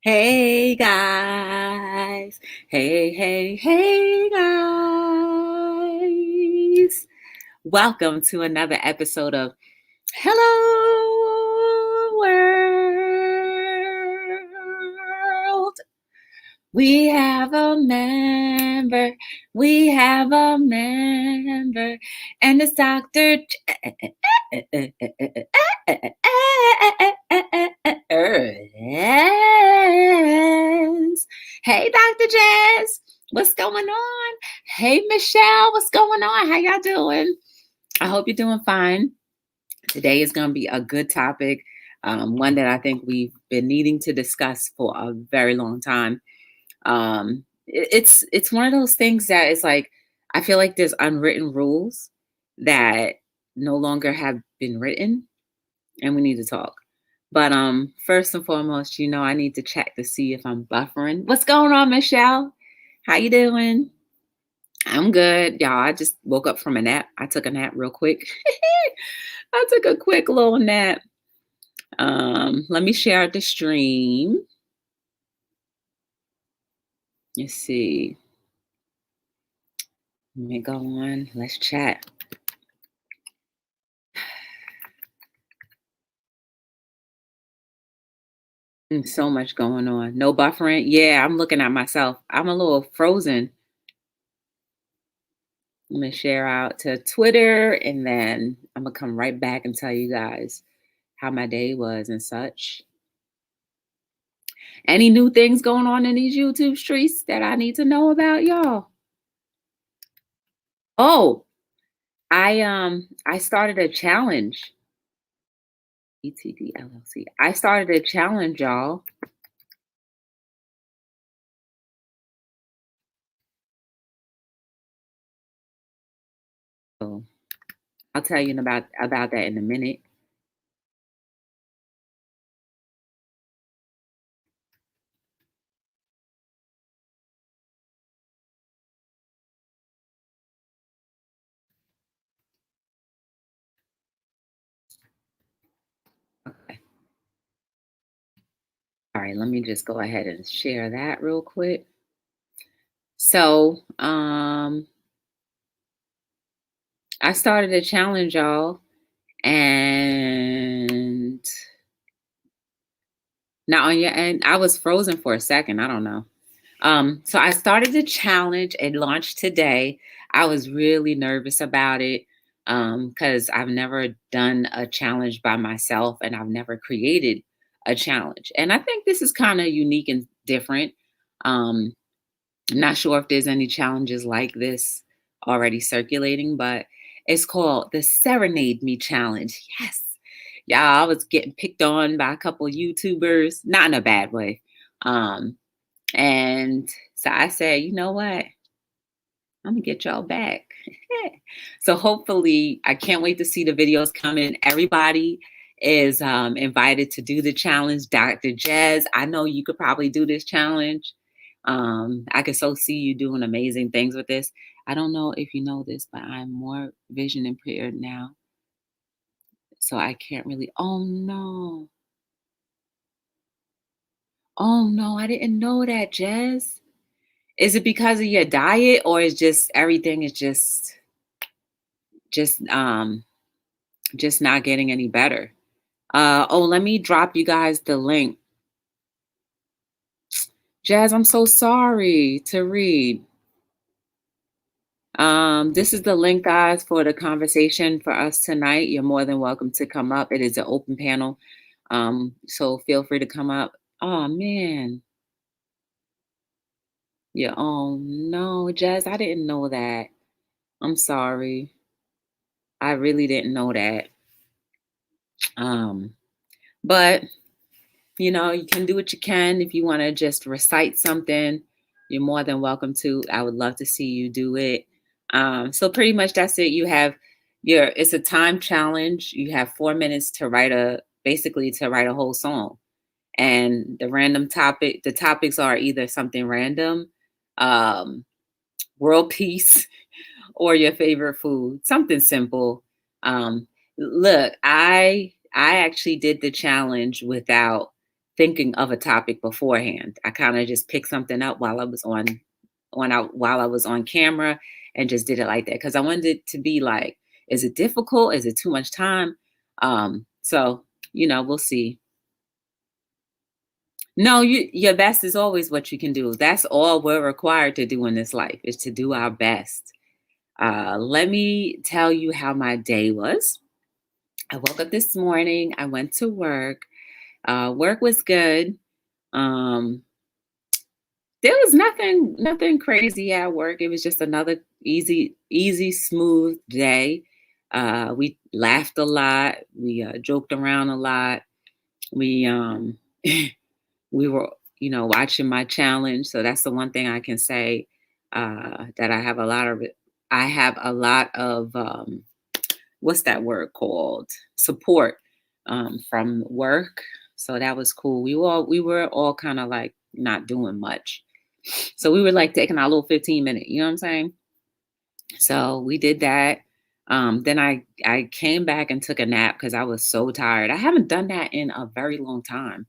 Hey guys. Hey guys. Welcome to another episode of Hello World. We have a member. We have a member. And it's Dr. Jazz. Hey, Dr. Jazz. What's going on? Hey, Michelle. What's going on? How y'all doing? I hope you're doing fine. Today is going to be a good topic, one that I think we've been needing to discuss for a very long time. It's one of those things that is like I feel like there's unwritten rules that no longer have been written, and we need to talk. But first and foremost, I need to check to see if I'm buffering. What's going on, Michelle? How you doing? I'm good, y'all. I just woke up from a nap. I took a nap real quick. I took a quick little nap. Let me share the stream. Let's see. Let me go on. Let's chat. So much going on. No buffering. Yeah, I'm looking at myself. I'm a little frozen. I'm going to share out to Twitter and then I'm going to come right back and tell you guys how my day was and such. Any new things going on in these YouTube streets that I need to know about, y'all? Oh, I started a challenge. ETD LLC. I started a challenge, y'all. So I'll tell you about that in a minute. Okay. All right, let me just go ahead and share that real quick. So, I started a challenge, y'all, and now on your end, I was frozen for a second. I don't know. So I started the challenge. It launched today. I was really nervous about it because I've never done a challenge by myself and I've never created a challenge. And I think this is kind of unique and different. I'm not sure if there's any challenges like this already circulating, but it's called the Serenade Me Challenge. Yes. Yeah, I was getting picked on by a couple YouTubers, not in a bad way. And so I said, you know what? I'm gonna get y'all back. So hopefully, I can't wait to see the videos coming. Everybody is invited to do the challenge. Dr. Jazz, I know you could probably do this challenge. I could so see you doing amazing things with this. I don't know if you know this, but I'm more vision impaired now. So I can't really. Oh no. Oh no, I didn't know that, Jazz. Is it because of your diet or is just everything is just um just not getting any better? Oh, let me drop you guys the link. Jazz, I'm so sorry to read. This is the link, guys, for the conversation for us tonight. You're more than welcome to come up. It is an open panel. So feel free to come up. Oh man. Yeah, oh no, Jazz, I didn't know that. I'm sorry. I really didn't know that. Um, but you can do what you can. If you want to just recite something, you're more than welcome to. I would love to see you do it. So pretty much that's it. It's a time challenge. You have 4 minutes to basically to write a whole song. And the topics are either something random, um, world peace, or your favorite food, something simple. Look, I actually did the challenge without thinking of a topic beforehand. I kind of just picked something up while I was while I was on camera and just did it like that because I wanted it to be like, is it difficult? Is it too much time? So we'll see. No, your best is always what you can do. That's all we're required to do in this life is to do our best. Let me tell you how my day was. I woke up this morning. I went to work. Work was good. Um, there was nothing crazy at work. It was just another easy, smooth day. We laughed a lot. We joked around a lot. We we were, watching my challenge. So that's the one thing I can say that I have a lot of it. I have a lot of what's that word called? Support from work. So that was cool. We were all kind of like not doing much. So we were like taking our little 15 minute, you know what I'm saying? So we did that. Then I came back and took a nap because I was so tired. I haven't done that in a very long time.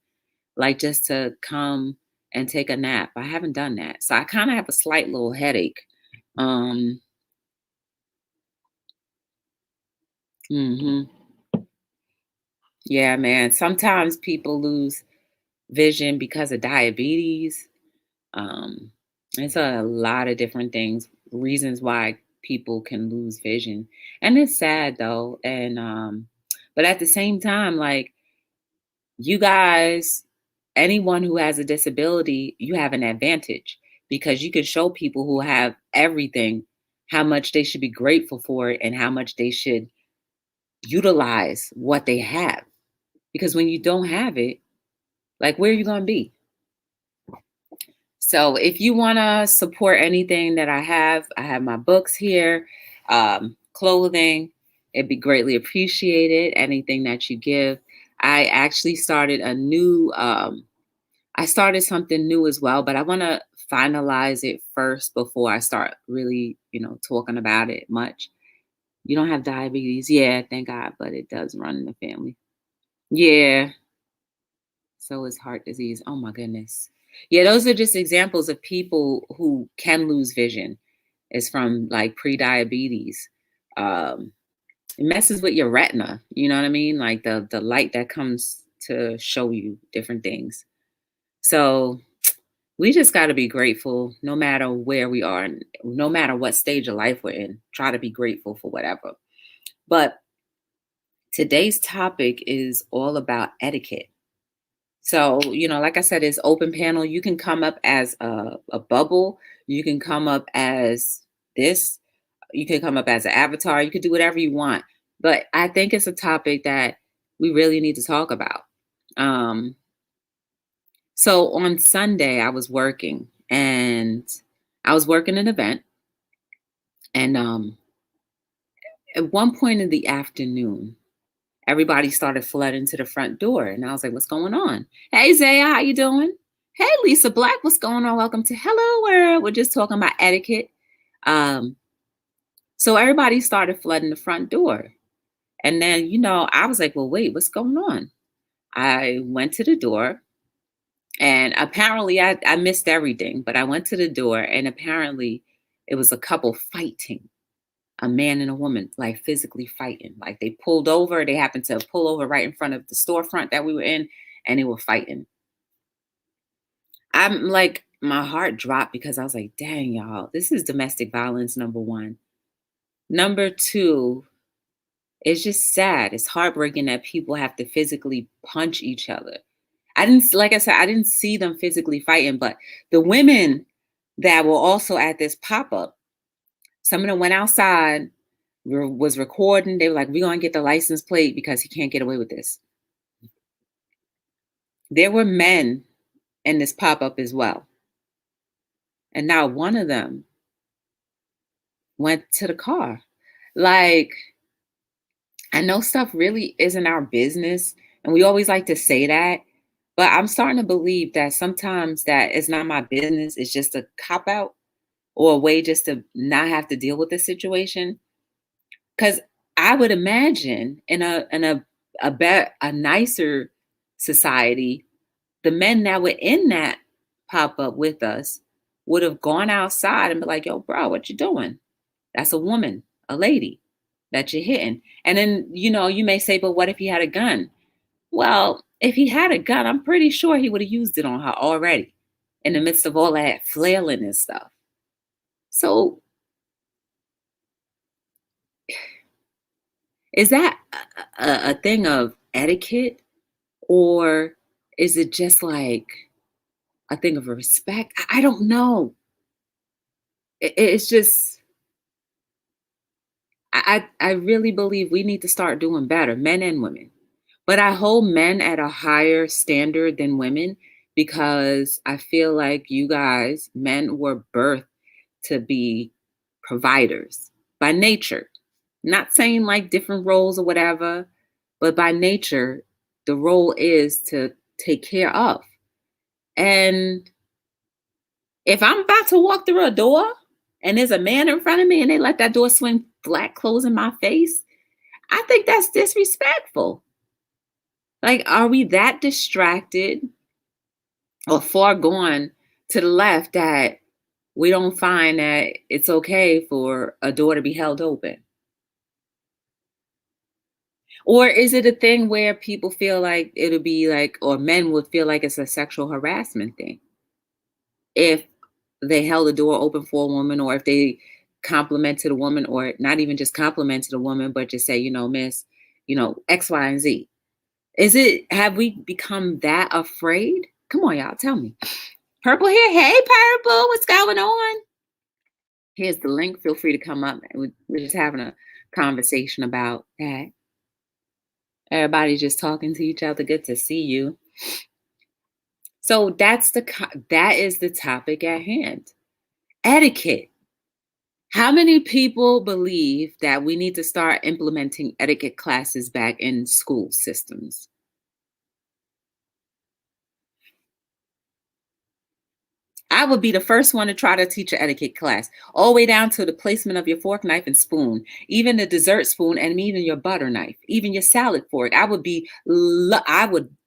Like just to come and take a nap. I haven't done that. So I kind of have a slight little headache. Um, mhm. Yeah, man. Sometimes people lose vision because of diabetes. Um, it's a lot of different things, reasons why people can lose vision. And it's sad though. And but at the same time, like you guys, anyone who has a disability, you have an advantage because you can show people who have everything how much they should be grateful for it and how much they should utilize what they have. Because when you don't have it, like where are you going to be? So if you want to support anything that I have my books here, clothing, it'd be greatly appreciated. Anything that you give. I actually started I started something new as well, but I want to finalize it first before I start really, talking about it much. You don't have diabetes. Yeah, thank God, but it does run in the family. Yeah. So is heart disease. Oh my goodness. Yeah, those are just examples of people who can lose vision. It's from like pre-diabetes. Um, it messes with your retina. You know what I mean? Like the light that comes to show you different things. So we just got to be grateful no matter where we are, and no matter what stage of life we're in. Try to be grateful for whatever. But today's topic is all about etiquette. So, like I said, it's open panel. You can come up as a bubble. You can come up as this. You can come up as an avatar. You can do whatever you want. But I think it's a topic that we really need to talk about. Um, so on Sunday, I was working and I was working an event. And at one point in the afternoon, everybody started flooding to the front door. And I was like, what's going on? Hey, Zaya, how you doing? Hey, Lisa Black, what's going on? Welcome to Hello World. We're just talking about etiquette. Um, so everybody started flooding the front door. And then, I was like, well, wait, what's going on? I went to the door and apparently I missed everything, but I went to the door and apparently it was a couple fighting, a man and a woman, like physically fighting. Like they pulled over, they happened to pull over right in front of the storefront that we were in, and they were fighting. I'm like, my heart dropped because I was like, dang, y'all, this is domestic violence, number one. Number two, it's just sad. It's heartbreaking that people have to physically punch each other. Like I said, I didn't see them physically fighting, but the women that were also at this pop up, some of them went outside, was recording. They were like, we're going to get the license plate because he can't get away with this. There were men in this pop up as well. And now one of them went to the car. Like, I know stuff really isn't our business. And we always like to say that. But I'm starting to believe that sometimes that it's not my business. It's just a cop out or a way just to not have to deal with the situation. Because I would imagine in a nicer society, the men that were in that pop up with us would have gone outside and be like, yo, bro, what you doing? That's a woman, a lady that you're hitting. And then, you may say, but what if he had a gun? Well, if he had a gun, I'm pretty sure he would have used it on her already in the midst of all that flailing and stuff. So is that a thing of etiquette, or is it just like a thing of respect? I don't know. It's just, I really believe we need to start doing better, men and women. But I hold men at a higher standard than women because I feel like you guys, men, were birthed to be providers by nature. Not saying like different roles or whatever, but by nature, the role is to take care of. And if I'm about to walk through a door and there's a man in front of me and they let that door swing flat close in my face, I think that's disrespectful. Like, are we that distracted or far gone to the left that we don't find that it's okay for a door to be held open? Or is it a thing where people feel like it'll be like, or men would feel like it's a sexual harassment thing if they held the door open for a woman, or if they complimented a woman, or not even just complimented a woman, but just say, miss, X, Y, and Z? Have we become that afraid? Come on, y'all, tell me. Purple here. Hey, Purple, what's going on? Here's the link. Feel free to come up. We're just having a conversation about that. Everybody's just talking to each other. Good to see you. So that is the topic at hand. Etiquette. How many people believe that we need to start implementing etiquette classes back in school systems? I would be the first one to try to teach an etiquette class, all the way down to the placement of your fork, knife, and spoon, even the dessert spoon, and even your butter knife, even your salad fork. I would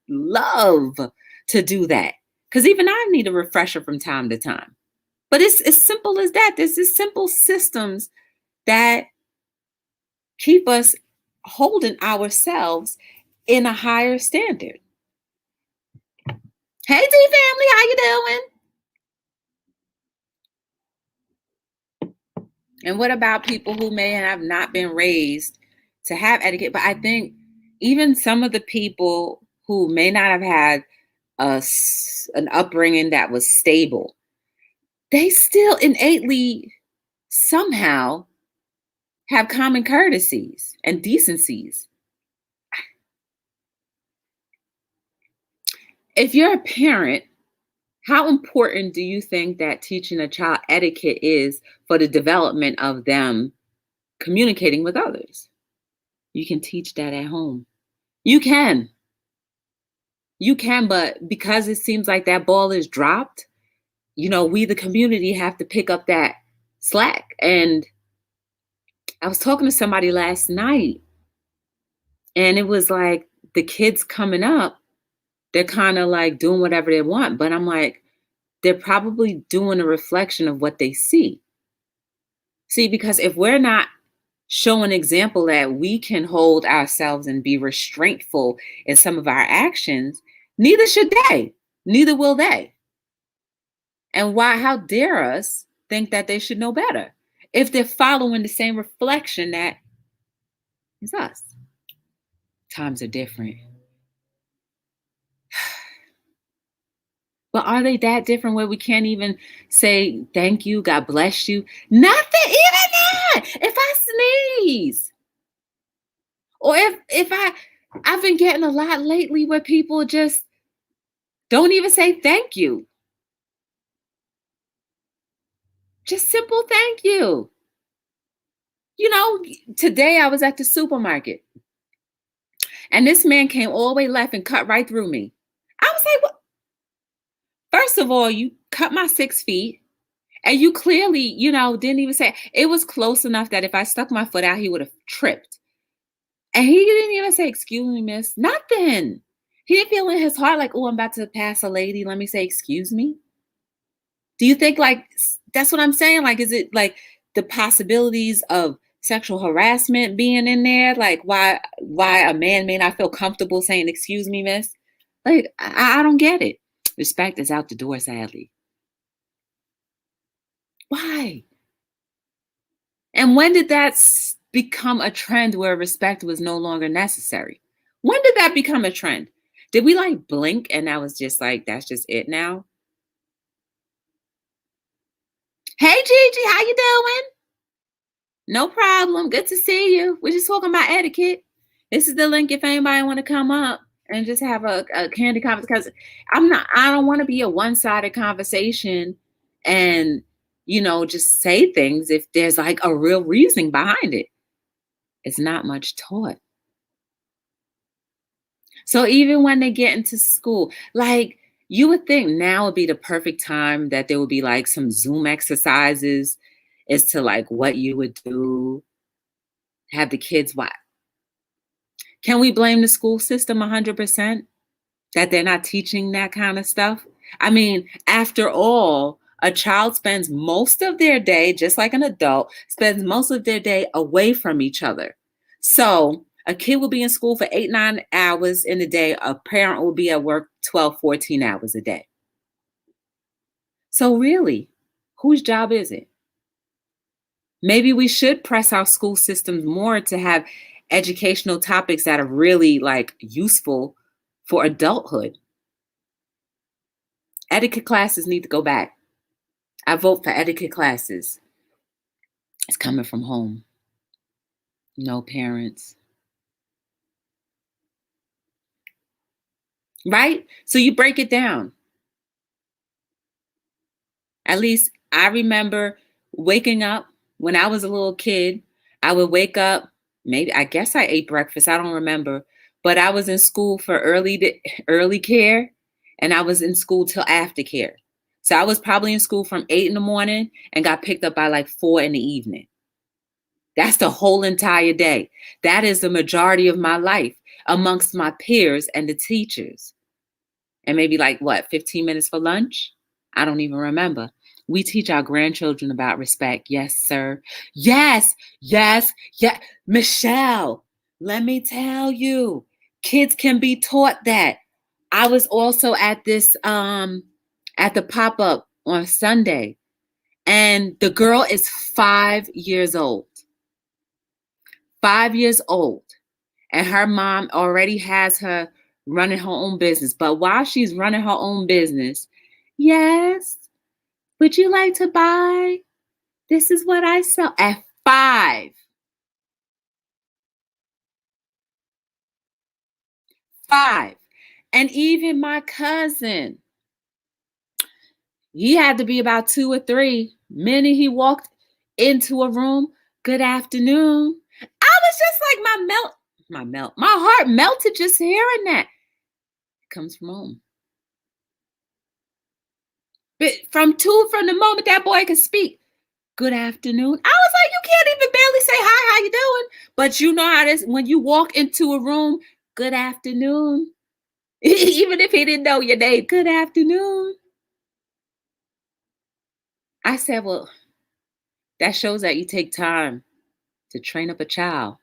love to do that, because even I need a refresher from time to time. But it's as simple as that. There's these simple systems that keep us holding ourselves in a higher standard. Hey, D family, how you doing? And what about people who may have not been raised to have etiquette? But I think even some of the people who may not have had an upbringing that was stable, they still innately somehow have common courtesies and decencies. If you're a parent, how important do you think that teaching a child etiquette is for the development of them communicating with others? You can teach that at home. You can, but because it seems like that ball is dropped, we, the community, have to pick up that slack. And I was talking to somebody last night, and it was like the kids coming up, they're kind of like doing whatever they want. But I'm like, they're probably doing a reflection of what they see. See, because if we're not showing an example that we can hold ourselves and be restraintful in some of our actions, neither should they. Neither will they. And how dare us think that they should know better if they're following the same reflection that is us? Times are different. But are they that different where we can't even say thank you, God bless you? Nothing, even that. If I sneeze, or if I've been getting a lot lately where people just don't even say thank you. Just simple thank you. Today I was at the supermarket, and this man came all the way left and cut right through me. I was like, what? First of all, you cut my 6 feet, and you clearly, didn't even say it. Was close enough that if I stuck my foot out, he would have tripped. And he didn't even say, excuse me, miss, nothing. He didn't feel in his heart like, oh, I'm about to pass a lady. Let me say, excuse me. Do you think like that's what I'm saying? Like, is it like the possibilities of sexual harassment being in there? Like why a man may not feel comfortable saying, excuse me, miss? Like, I don't get it. Respect is out the door, sadly. Why? And when did that become a trend where respect was no longer necessary? When did that become a trend? Did we like blink and that was just like, that's just it now? Hey Gigi, how you doing? No problem. Good to see you. We're just talking about etiquette. This is the link if anybody want to come up and just have a candy conversation. Because I don't want to be a one-sided conversation and just say things if there's like a real reason behind it. It's not much taught. So even when they get into school, like you would think now would be the perfect time that there would be like some Zoom exercises as to like what you would do, have the kids watch. Can we blame the school system 100% that they're not teaching that kind of stuff? I mean, after all, a child spends most of their day, just like an adult, spends most of their day away from each other. So a kid will be in school for 8, 9 hours in a day. A parent will be at work 12, 14 hours a day. So really, whose job is it? Maybe we should press our school systems more to have educational topics that are really like useful for adulthood. Etiquette classes need to go back. I vote for etiquette classes. It's coming from home. No parents. Right? So you break it down. At least I remember waking up when I was a little kid. I would wake up, maybe I guess I ate breakfast, I don't remember, but I was in school for early care and I was in school till aftercare. So I was probably in school from 8 in the morning and got picked up by like 4 in the evening. That's the whole entire day. That is the majority of my life amongst my peers and the teachers. And maybe like what, 15 minutes for lunch? I don't even remember. We teach our grandchildren about respect. Yes, sir. Yes, yes, yes. Michelle, let me tell you, kids can be taught that. I was also at this at the pop-up on Sunday, and the girl is 5 years old. 5 years old. And her mom already has her running her own business. But while she's running her own business, yes, would you like to buy? This is what I sell at 5. 5. And even my cousin, he had to be about 2 or 3. Minute he walked into a room, good afternoon. I was just like my heart melted just hearing that. It comes from home. But from the moment that boy could speak, good afternoon. I was like, you can't even barely say hi, how you doing? But you know how this when you walk into a room, good afternoon. Even if he didn't know your name, good afternoon. I said, well, that shows that you take time to train up a child.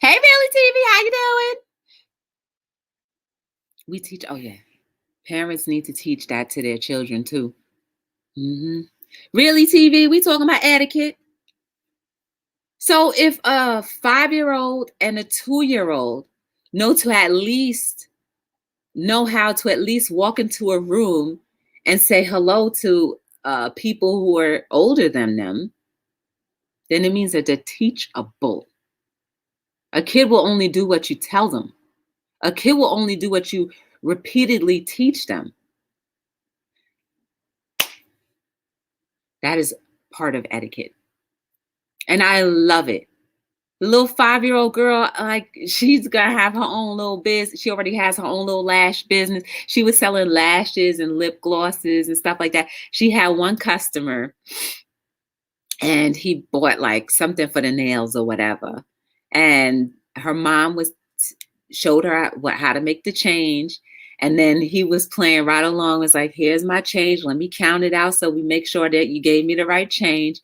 Hey, Billy TV, how you doing? We teach, oh yeah. Parents need to teach that to their children too. Really, TV, we talking about etiquette. So if a 5-year-old and a 2-year-old know how to at least walk into a room and say hello to people who are older than them, then it means that they're teachable. A kid will only do what you tell them. A kid will only do what you repeatedly teach them. That is part of etiquette. And I love it. The little 5-year-old girl, like she's gonna have her own little business. She already has her own little lash business. She was selling lashes and lip glosses and stuff like that. She had one customer and he bought like something for the nails or whatever. And her mom showed her how to make the change. And then he was playing right along. It's like, here's my change. Let me count it out so we make sure that you gave me the right change.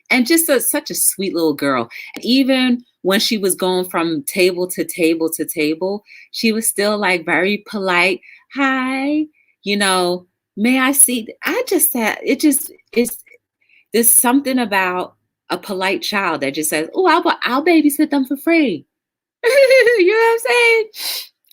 And just such a sweet little girl. Even when she was going from table to table to table, she was still like very polite. Hi, you know, may I see? I just said, it just is, there's something about a polite child that just says, oh, I'll babysit them for free. You know what I'm saying?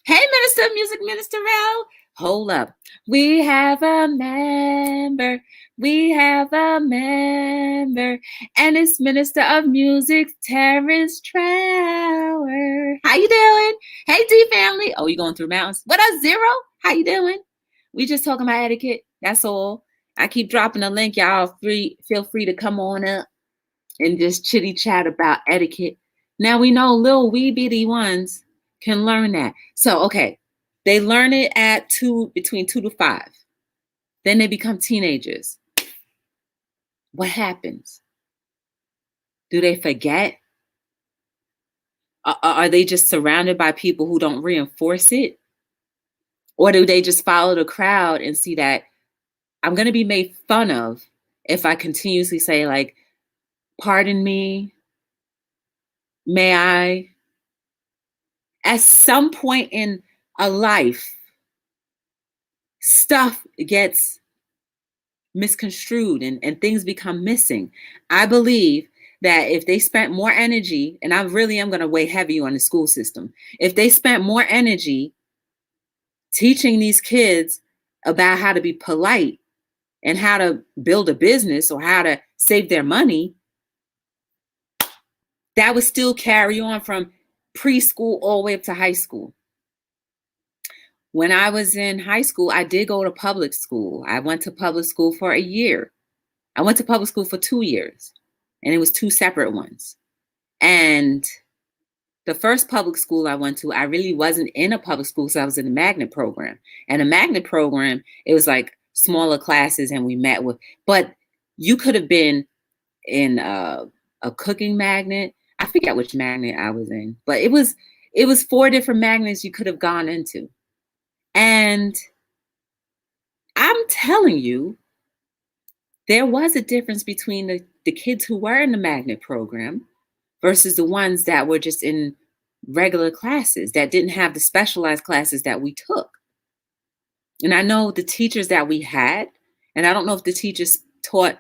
Hey, Minister, Music Minister Rel. Hold up. We have a member. We have a member. And it's Minister of Music, Terrence Trower. How you doing? Hey, D family. Oh, you going through mountains? What up, Zero? How you doing? We just talking about etiquette. That's all. I keep dropping a link. Y'all feel free to come on up and just chitty chat about etiquette. Now we know little wee bitty ones can learn that. So, okay, they learn it at between 2 to 5. Then they become teenagers. What happens? Do they forget? Are they just surrounded by people who don't reinforce it? Or do they just follow the crowd and see that I'm going to be made fun of if I continuously say, like, pardon me, may I? At some point in a life, stuff gets misconstrued and things become missing. I believe that if they spent more energy, and I really am going to weigh heavy on the school system, if they spent more energy teaching these kids about how to be polite and how to build a business or how to save their money, that would still carry on from preschool all the way up to high school. When I was in high school, I did go to public school. I went to public school for a year. I went to public school for 2 years, and it was 2 separate ones. And the first public school I went to, I really wasn't in a public school, so I was in the magnet program. And a magnet program, it was like smaller classes, and we met with, but you could have been in a cooking magnet. I forget which magnet I was in, but it was 4 different magnets you could have gone into. And I'm telling you, there was a difference between the kids who were in the magnet program versus the ones that were just in regular classes that didn't have the specialized classes that we took. And I know the teachers that we had, and I don't know if the teachers taught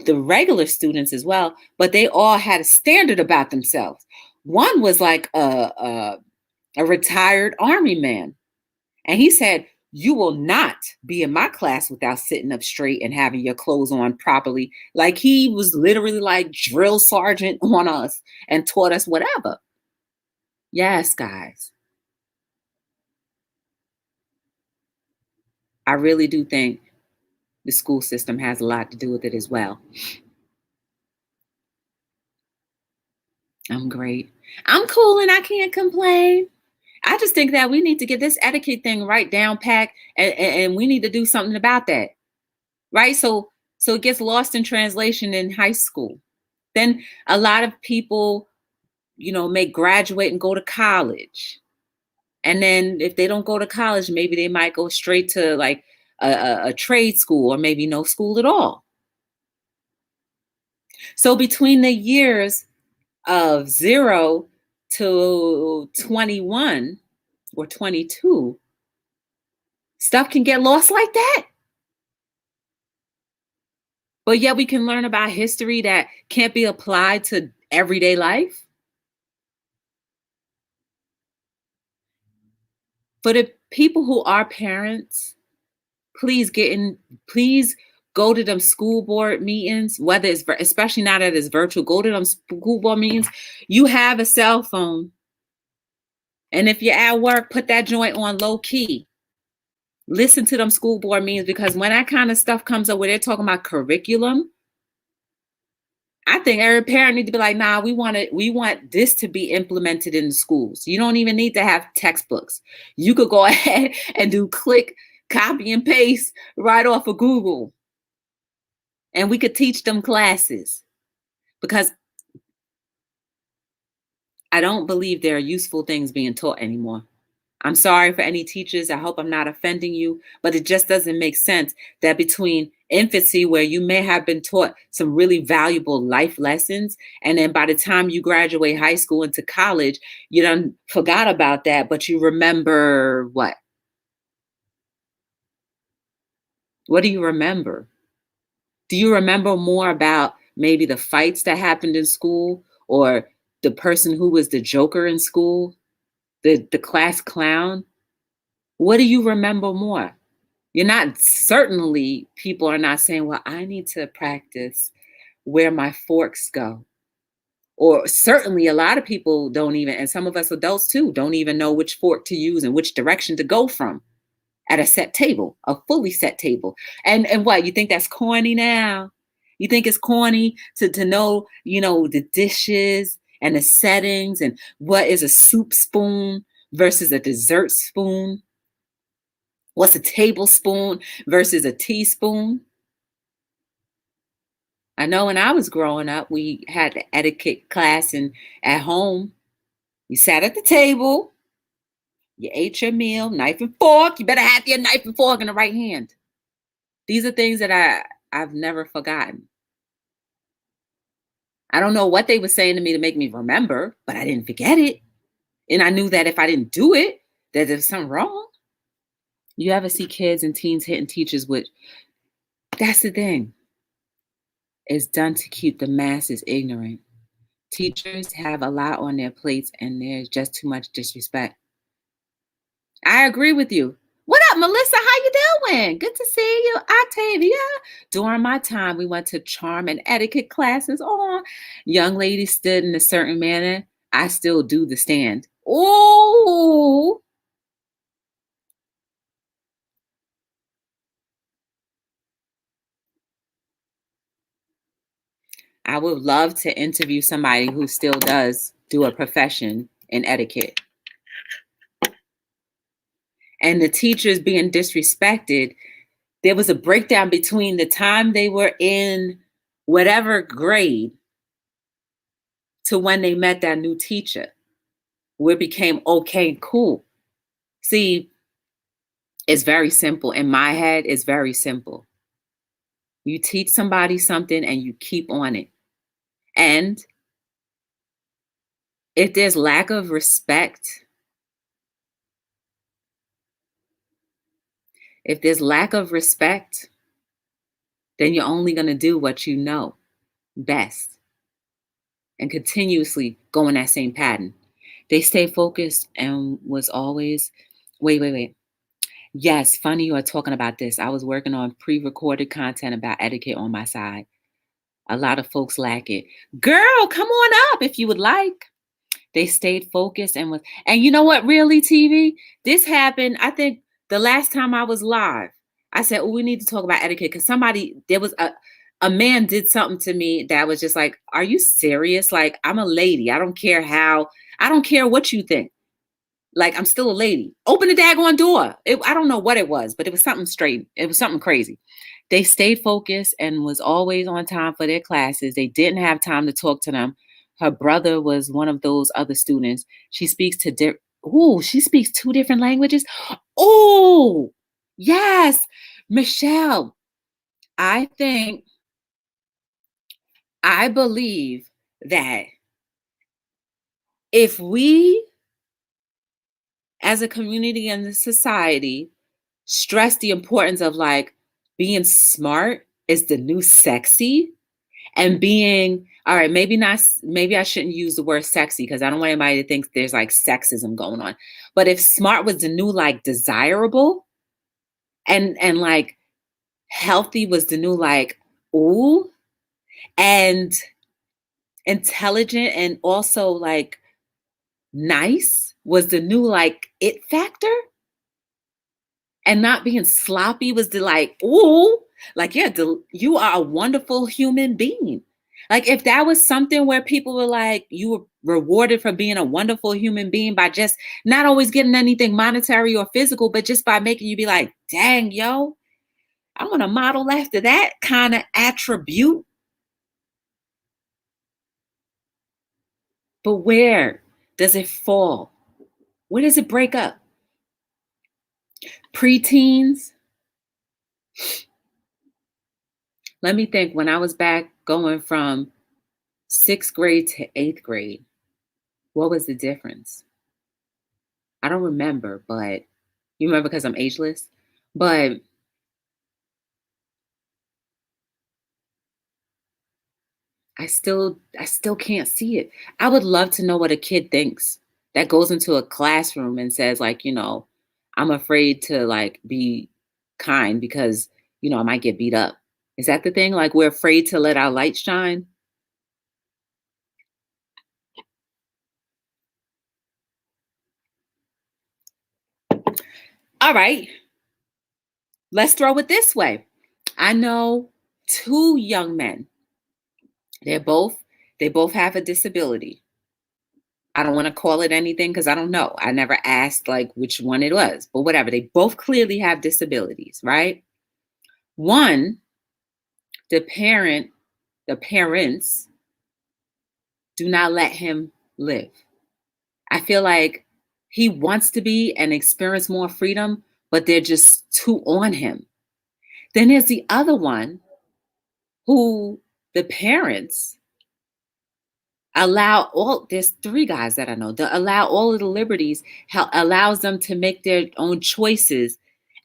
the regular students as well, but they all had a standard about themselves. One was like a retired army man. And he said, you will not be in my class without sitting up straight and having your clothes on properly. Like he was literally like drill sergeant on us and taught us whatever. Yes, guys. I really do think the school system has a lot to do with it as well. I'm great. I'm cool and I can't complain. I just think that we need to get this etiquette thing right down packed, and we need to do something about that. Right? So it gets lost in translation in high school. Then a lot of people, may graduate and go to college. And then if they don't go to college, maybe they might go straight to like a trade school or maybe no school at all. So between the years of 0 to 21 or 22, stuff can get lost like that. But yet we can learn about history that can't be applied to everyday life. For the people who are parents, please go to them school board meetings, whether it's, especially now that it's virtual, go to them school board meetings. You have a cell phone. And if you're at work, put that joint on low key. Listen to them school board meetings, because when that kind of stuff comes up where they're talking about curriculum, I think every parent needs to be like, nah, we want this to be implemented in the schools. You don't even need to have textbooks. You could go ahead and do click, copy, and paste right off of Google. And we could teach them classes, because I don't believe there are useful things being taught anymore. I'm sorry for any teachers. I hope I'm not offending you, but it just doesn't make sense that between infancy, where you may have been taught some really valuable life lessons, and then by the time you graduate high school into college, you done forgot about that, but you remember what? What do you remember? Do you remember more about maybe the fights that happened in school, or the person who was the joker in school, the class clown? What do you remember more? You're not certainly people are not saying, well, I need to practice where my forks go. Or certainly a lot of people don't even, and some of us adults too, don't even know which fork to use and which direction to go from at a set table, a fully set table. And what, you think that's corny now? You think it's corny to know, the dishes and the settings and what is a soup spoon versus a dessert spoon? What's a tablespoon versus a teaspoon? I know when I was growing up, we had the etiquette class, and at home, you sat at the table, you ate your meal, knife and fork. You better have your knife and fork in the right hand. These are things that I've never forgotten. I don't know what they were saying to me to make me remember, but I didn't forget it. And I knew that if I didn't do it, that there's something wrong. You ever see kids and teens hitting teachers with, that's the thing. It's done to keep the masses ignorant. Teachers have a lot on their plates and there's just too much disrespect. I agree with you. What up, Melissa? How you doing? Good to see you, Octavia. During my time, we went to charm and etiquette classes. Oh, young ladies stood in a certain manner. I still do the stand. Oh, I would love to interview somebody who still does do a profession in etiquette. And the teachers being disrespected, there was a breakdown between the time they were in whatever grade to when they met that new teacher, where it became okay, cool. See, it's very simple. In my head, it's very simple. You teach somebody something and you keep on it. And if there's lack of respect, if there's lack of respect, then you're only going to do what you know best and continuously go in that same pattern. They stay focused and was always, wait. Yes, funny you are talking about this. I was working on pre-recorded content about etiquette on my side. A lot of folks lack it. Girl, come on up if you would like. They stayed focused and you know what, really, TV? This happened, I think, the last time I was live. I said, oh, we need to talk about etiquette because there was a man did something to me that was just like, are you serious? Like, I'm a lady. I don't care what you think. Like, I'm still a lady. Open the daggone door. I don't know what it was, but it was something straight. It was something crazy. They stayed focused and was always on time for their classes. They didn't have time to talk to them. Her brother was one of those other students. She speaks two different languages. Oh, yes. Michelle, I think, I believe that if we as a community and a society stress the importance of like being smart is the new sexy, and being all right, maybe I shouldn't use the word sexy because I don't want anybody to think there's like sexism going on. But if smart was the new like desirable, and like healthy was the new like ooh, and intelligent and also like nice was the new like it factor, and not being sloppy was the like, ooh, like, yeah, you are a wonderful human being. Like, if that was something where people were like, you were rewarded for being a wonderful human being by just not always getting anything monetary or physical, but just by making you be like, dang, yo, I want to model after that kind of attribute. But where does it fall? Where does it break up? Preteens, let me think. When I was back going from sixth grade to eighth grade, what was the difference? I don't remember, but you remember because I'm ageless? But I still can't see it. I would love to know what a kid thinks that goes into a classroom and says like, I'm afraid to like be kind because, I might get beat up. Is that the thing? Like we're afraid to let our light shine? All right, let's throw it this way. I know two young men. They're both they both have a disability. I don't want to call it anything because I don't know. I never asked like which one it was, but whatever. They both clearly have disabilities, right? One, the parent, the parents do not let him live. I feel like he wants to be and experience more freedom, but they're just too on him. Then there's the other one who the parents allow all, there's three guys that I know that allow all of the liberties, allows them to make their own choices.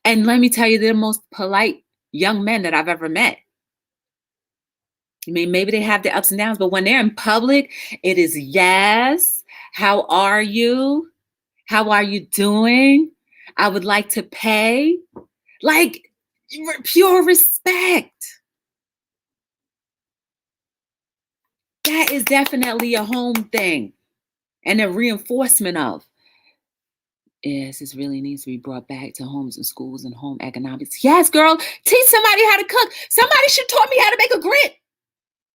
And let me tell you, they're the most polite young men that I've ever met. I mean, maybe they have their ups and downs, but when they're in public, it is yes. How are you? How are you doing? I would like to pay. Like pure respect. That is definitely a home thing and a reinforcement of. Yes, this really needs to be brought back to homes and schools and home economics. Yes, girl, teach somebody how to cook. Somebody should taught me how to make a grit.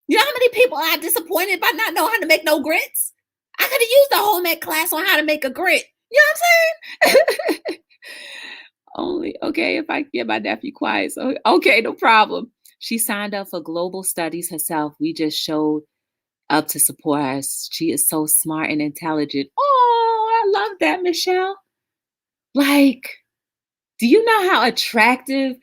You know how many people are disappointed by not knowing how to make no grits? I could have used a home ec class on how to make a grit. You know what I'm saying? Only okay if I get my nephew quiet. So okay, no problem. She signed up for global studies herself. We just showed up to support her. She is so smart and intelligent. Oh, I love that, Michelle. Like, do you know how attractive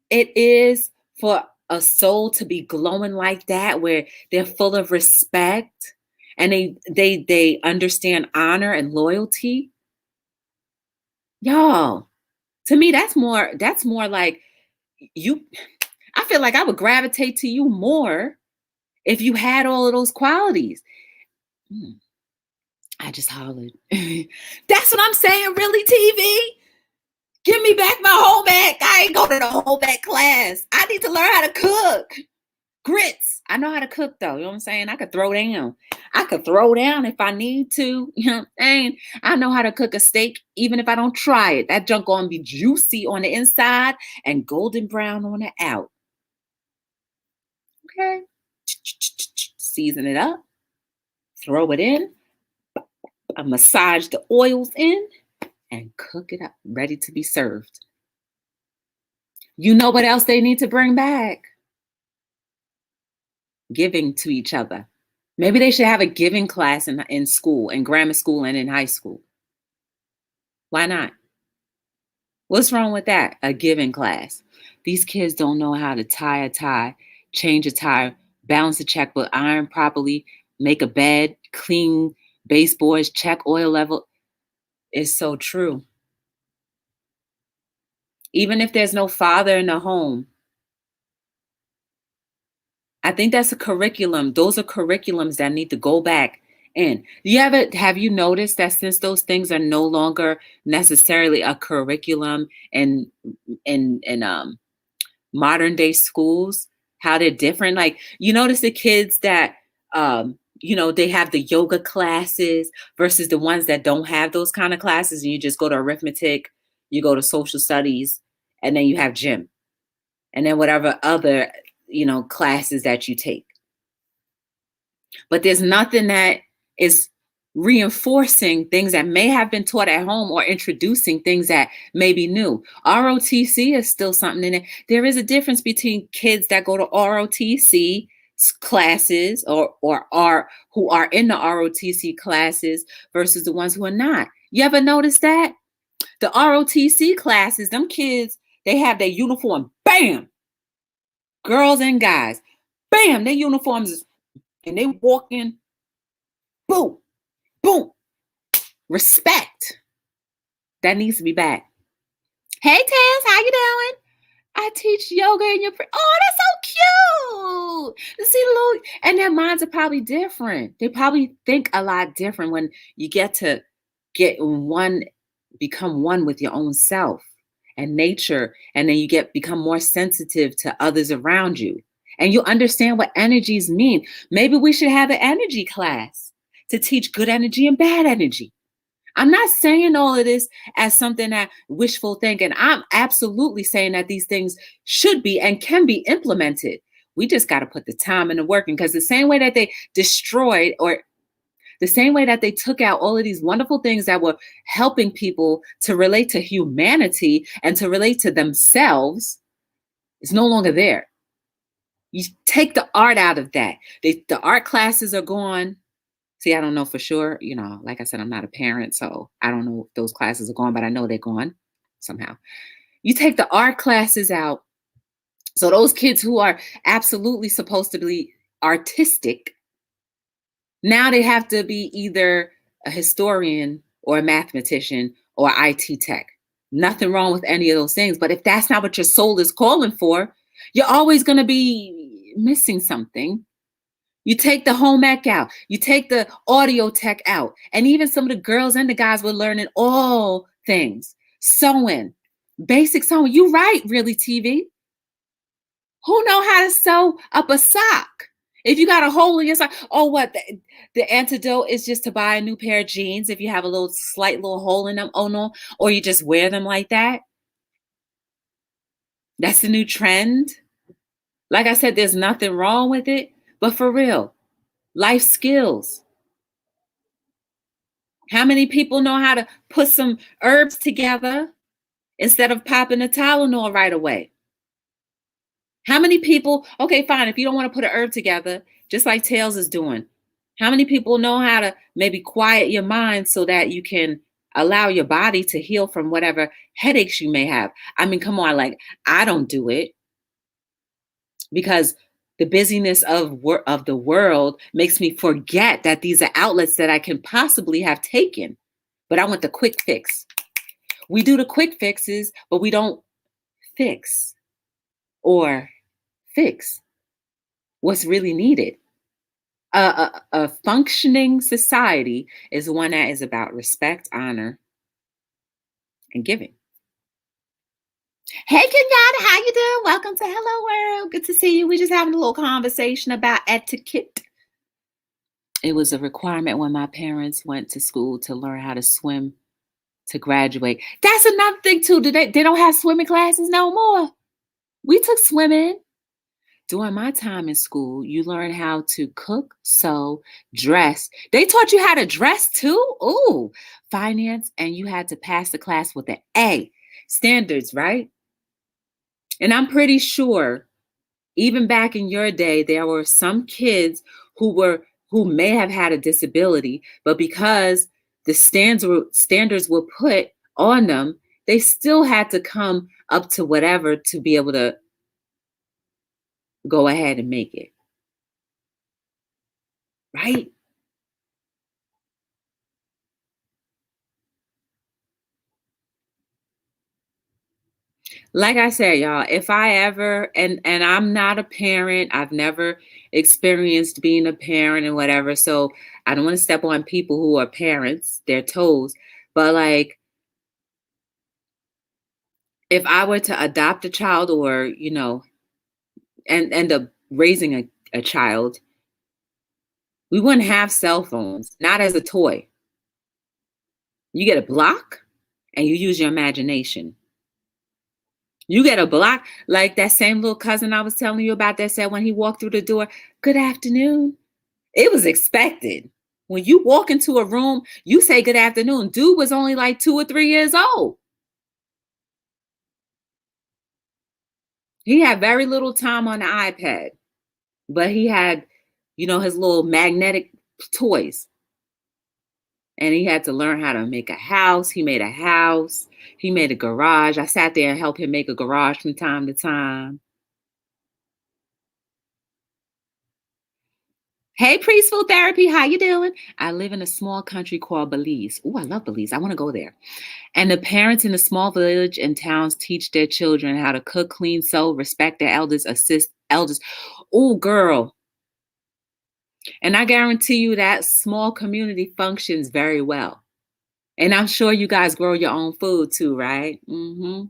it is for a soul to be glowing like that, where they're full of respect and they understand honor and loyalty? Y'all, to me, that's more like you. I feel like I would gravitate to you more if you had all of those qualities. Hmm, I just hollered. That's what I'm saying, really, TV. Give me back my home ec. I ain't go to the home ec class. I need to learn how to cook. Grits. I know how to cook though. You know what I'm saying? I could throw down. I could throw down if I need to. You know what I'm saying? I know how to cook a steak, even if I don't try it. That junk gonna be juicy on the inside and golden brown on the out. Okay. Season it up, throw it in, massage the oils in, and cook it up, ready to be served. You know what else they need to bring back? Giving to each other. Maybe they should have a giving class in school, in grammar school and in high school. Why not? What's wrong with that? A giving class. These kids don't know how to tie a tie, change a tie, balance a checkbook, iron properly, make a bed, clean baseboards, check oil level. It's so true. Even if there's no father in the home, I think that's a curriculum. Those are curriculums that need to go back in. Have you noticed that since those things are no longer necessarily a curriculum in modern day schools, how they're different? Like you notice the kids that they have the yoga classes versus the ones that don't have those kind of classes, and you just go to arithmetic, you go to social studies, and then you have gym, and then whatever other classes that you take. But there's nothing that is reinforcing things that may have been taught at home or introducing things that may be new. ROTC is still something in it. There is a difference between kids that go to ROTC classes or are who are in the ROTC classes versus the ones who are not. You ever notice that? The ROTC classes, them kids, they have their uniform, bam, girls and guys, bam, their uniforms is, and they walk in, boom, boom, respect. That needs to be back. Hey, Taz, how you doing? I teach yoga in your oh, that's so cute. See, little, and their minds are probably different. They probably think a lot different when you get to become one with your own self and nature, and then you become more sensitive to others around you. And you understand what energies mean. Maybe we should have an energy class to teach good energy and bad energy. I'm not saying all of this as something that wishful thinking. I'm absolutely saying that these things should be and can be implemented. We just got to put the time and the work in, because the same way that they destroyed, or the same way that they took out all of these wonderful things that were helping people to relate to humanity and to relate to themselves, is no longer there. You take the art out of that. The art classes are gone. See, I don't know for sure. Like I said, I'm not a parent, so I don't know if those classes are gone, but I know they're gone somehow. You take the art classes out. So those kids who are absolutely supposed to be artistic, now they have to be either a historian or a mathematician or IT tech. Nothing wrong with any of those things. But if that's not what your soul is calling for, you're always going to be missing something. You take the home ec out. You take the audio tech out. And even some of the girls and the guys were learning all things. Sewing, basic sewing. You right, really, TV. Who know how to sew up a sock? If you got a hole in your sock, oh, what? The antidote is just to buy a new pair of jeans if you have a slight little hole in them. Oh, no. Or you just wear them like that. That's the new trend. Like I said, there's nothing wrong with it. But for real, life skills. How many people know how to put some herbs together instead of popping a Tylenol right away? How many people, okay, fine, if you don't want to put an herb together, just like Tails is doing, how many people know how to maybe quiet your mind so that you can allow your body to heal from whatever headaches you may have? I mean, come on, like, I don't do it because the busyness of the world makes me forget that these are outlets that I can possibly have taken. But I want the quick fix. We do the quick fixes, but we don't fix what's really needed. A functioning society is one that is about respect, honor, and giving. Hey, Kenyatta, how you doing? Welcome to Hello World. Good to see you. We're just having a little conversation about etiquette. It was a requirement when my parents went to school to learn how to swim to graduate. That's another thing too. They don't have swimming classes no more. We took swimming. During my time in school, you learn how to cook, sew, dress. They taught you how to dress too. Ooh, finance, and you had to pass the class with an A. Standards, right? And I'm pretty sure even back in your day, there were some kids who may have had a disability, but because the standards were put on them, they still had to come up to whatever to be able to go ahead and make it. Right? Like I said, y'all, if I ever, and I'm not a parent, I've never experienced being a parent and whatever, so I don't want to step on people who are parents, their toes, but like, if I were to adopt a child or, and end up raising a child, we wouldn't have cell phones, not as a toy. You get a block and you use your imagination. You get a block, like that same little cousin I was telling you about that said when he walked through the door, "Good afternoon." It was expected. When you walk into a room, you say good afternoon. Dude was only like 2 or 3 years old. He had very little time on the iPad, but he had, his little magnetic toys. And he had to learn how to make a house. He made a house. He made a garage. I sat there and helped him make a garage from time to time. Hey, Preschool Therapy, how you doing? I live in a small country called Belize. Oh, I love Belize. I want to go there. And the parents in the small village and towns teach their children how to cook, clean, sew, respect their elders, assist elders. Oh, girl. And I guarantee you that small community functions very well. And I'm sure you guys grow your own food too, right? Hey, Jenna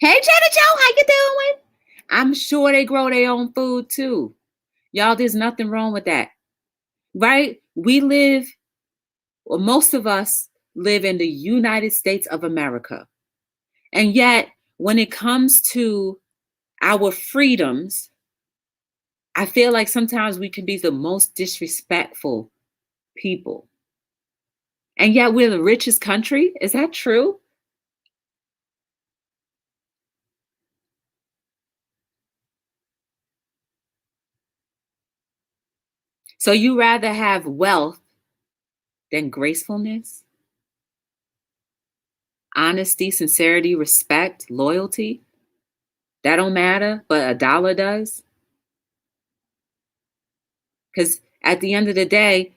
Joe, how you doing? I'm sure they grow their own food too. Y'all, there's nothing wrong with that, right? We live, or most of us live in the United States of America. And yet, when it comes to our freedoms, I feel like sometimes we can be the most disrespectful people. And yet, we're the richest country. Is that true? So, you rather have wealth than gracefulness, honesty, sincerity, respect, loyalty? That don't matter, but a dollar does? Because at the end of the day,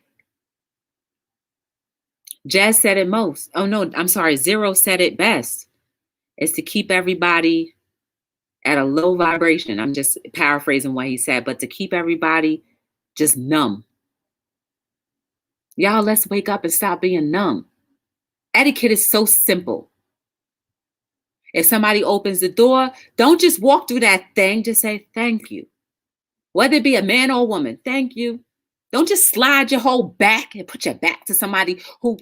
Jazz said it most. Oh, no, I'm sorry. Zero said it best. Is to keep everybody at a low vibration. I'm just paraphrasing what he said, but to keep everybody just numb. Y'all, let's wake up and stop being numb. Etiquette is so simple. If somebody opens the door, don't just walk through that thing. Just say thank you. Whether it be a man or a woman, thank you. Don't just slide your whole back and put your back to somebody who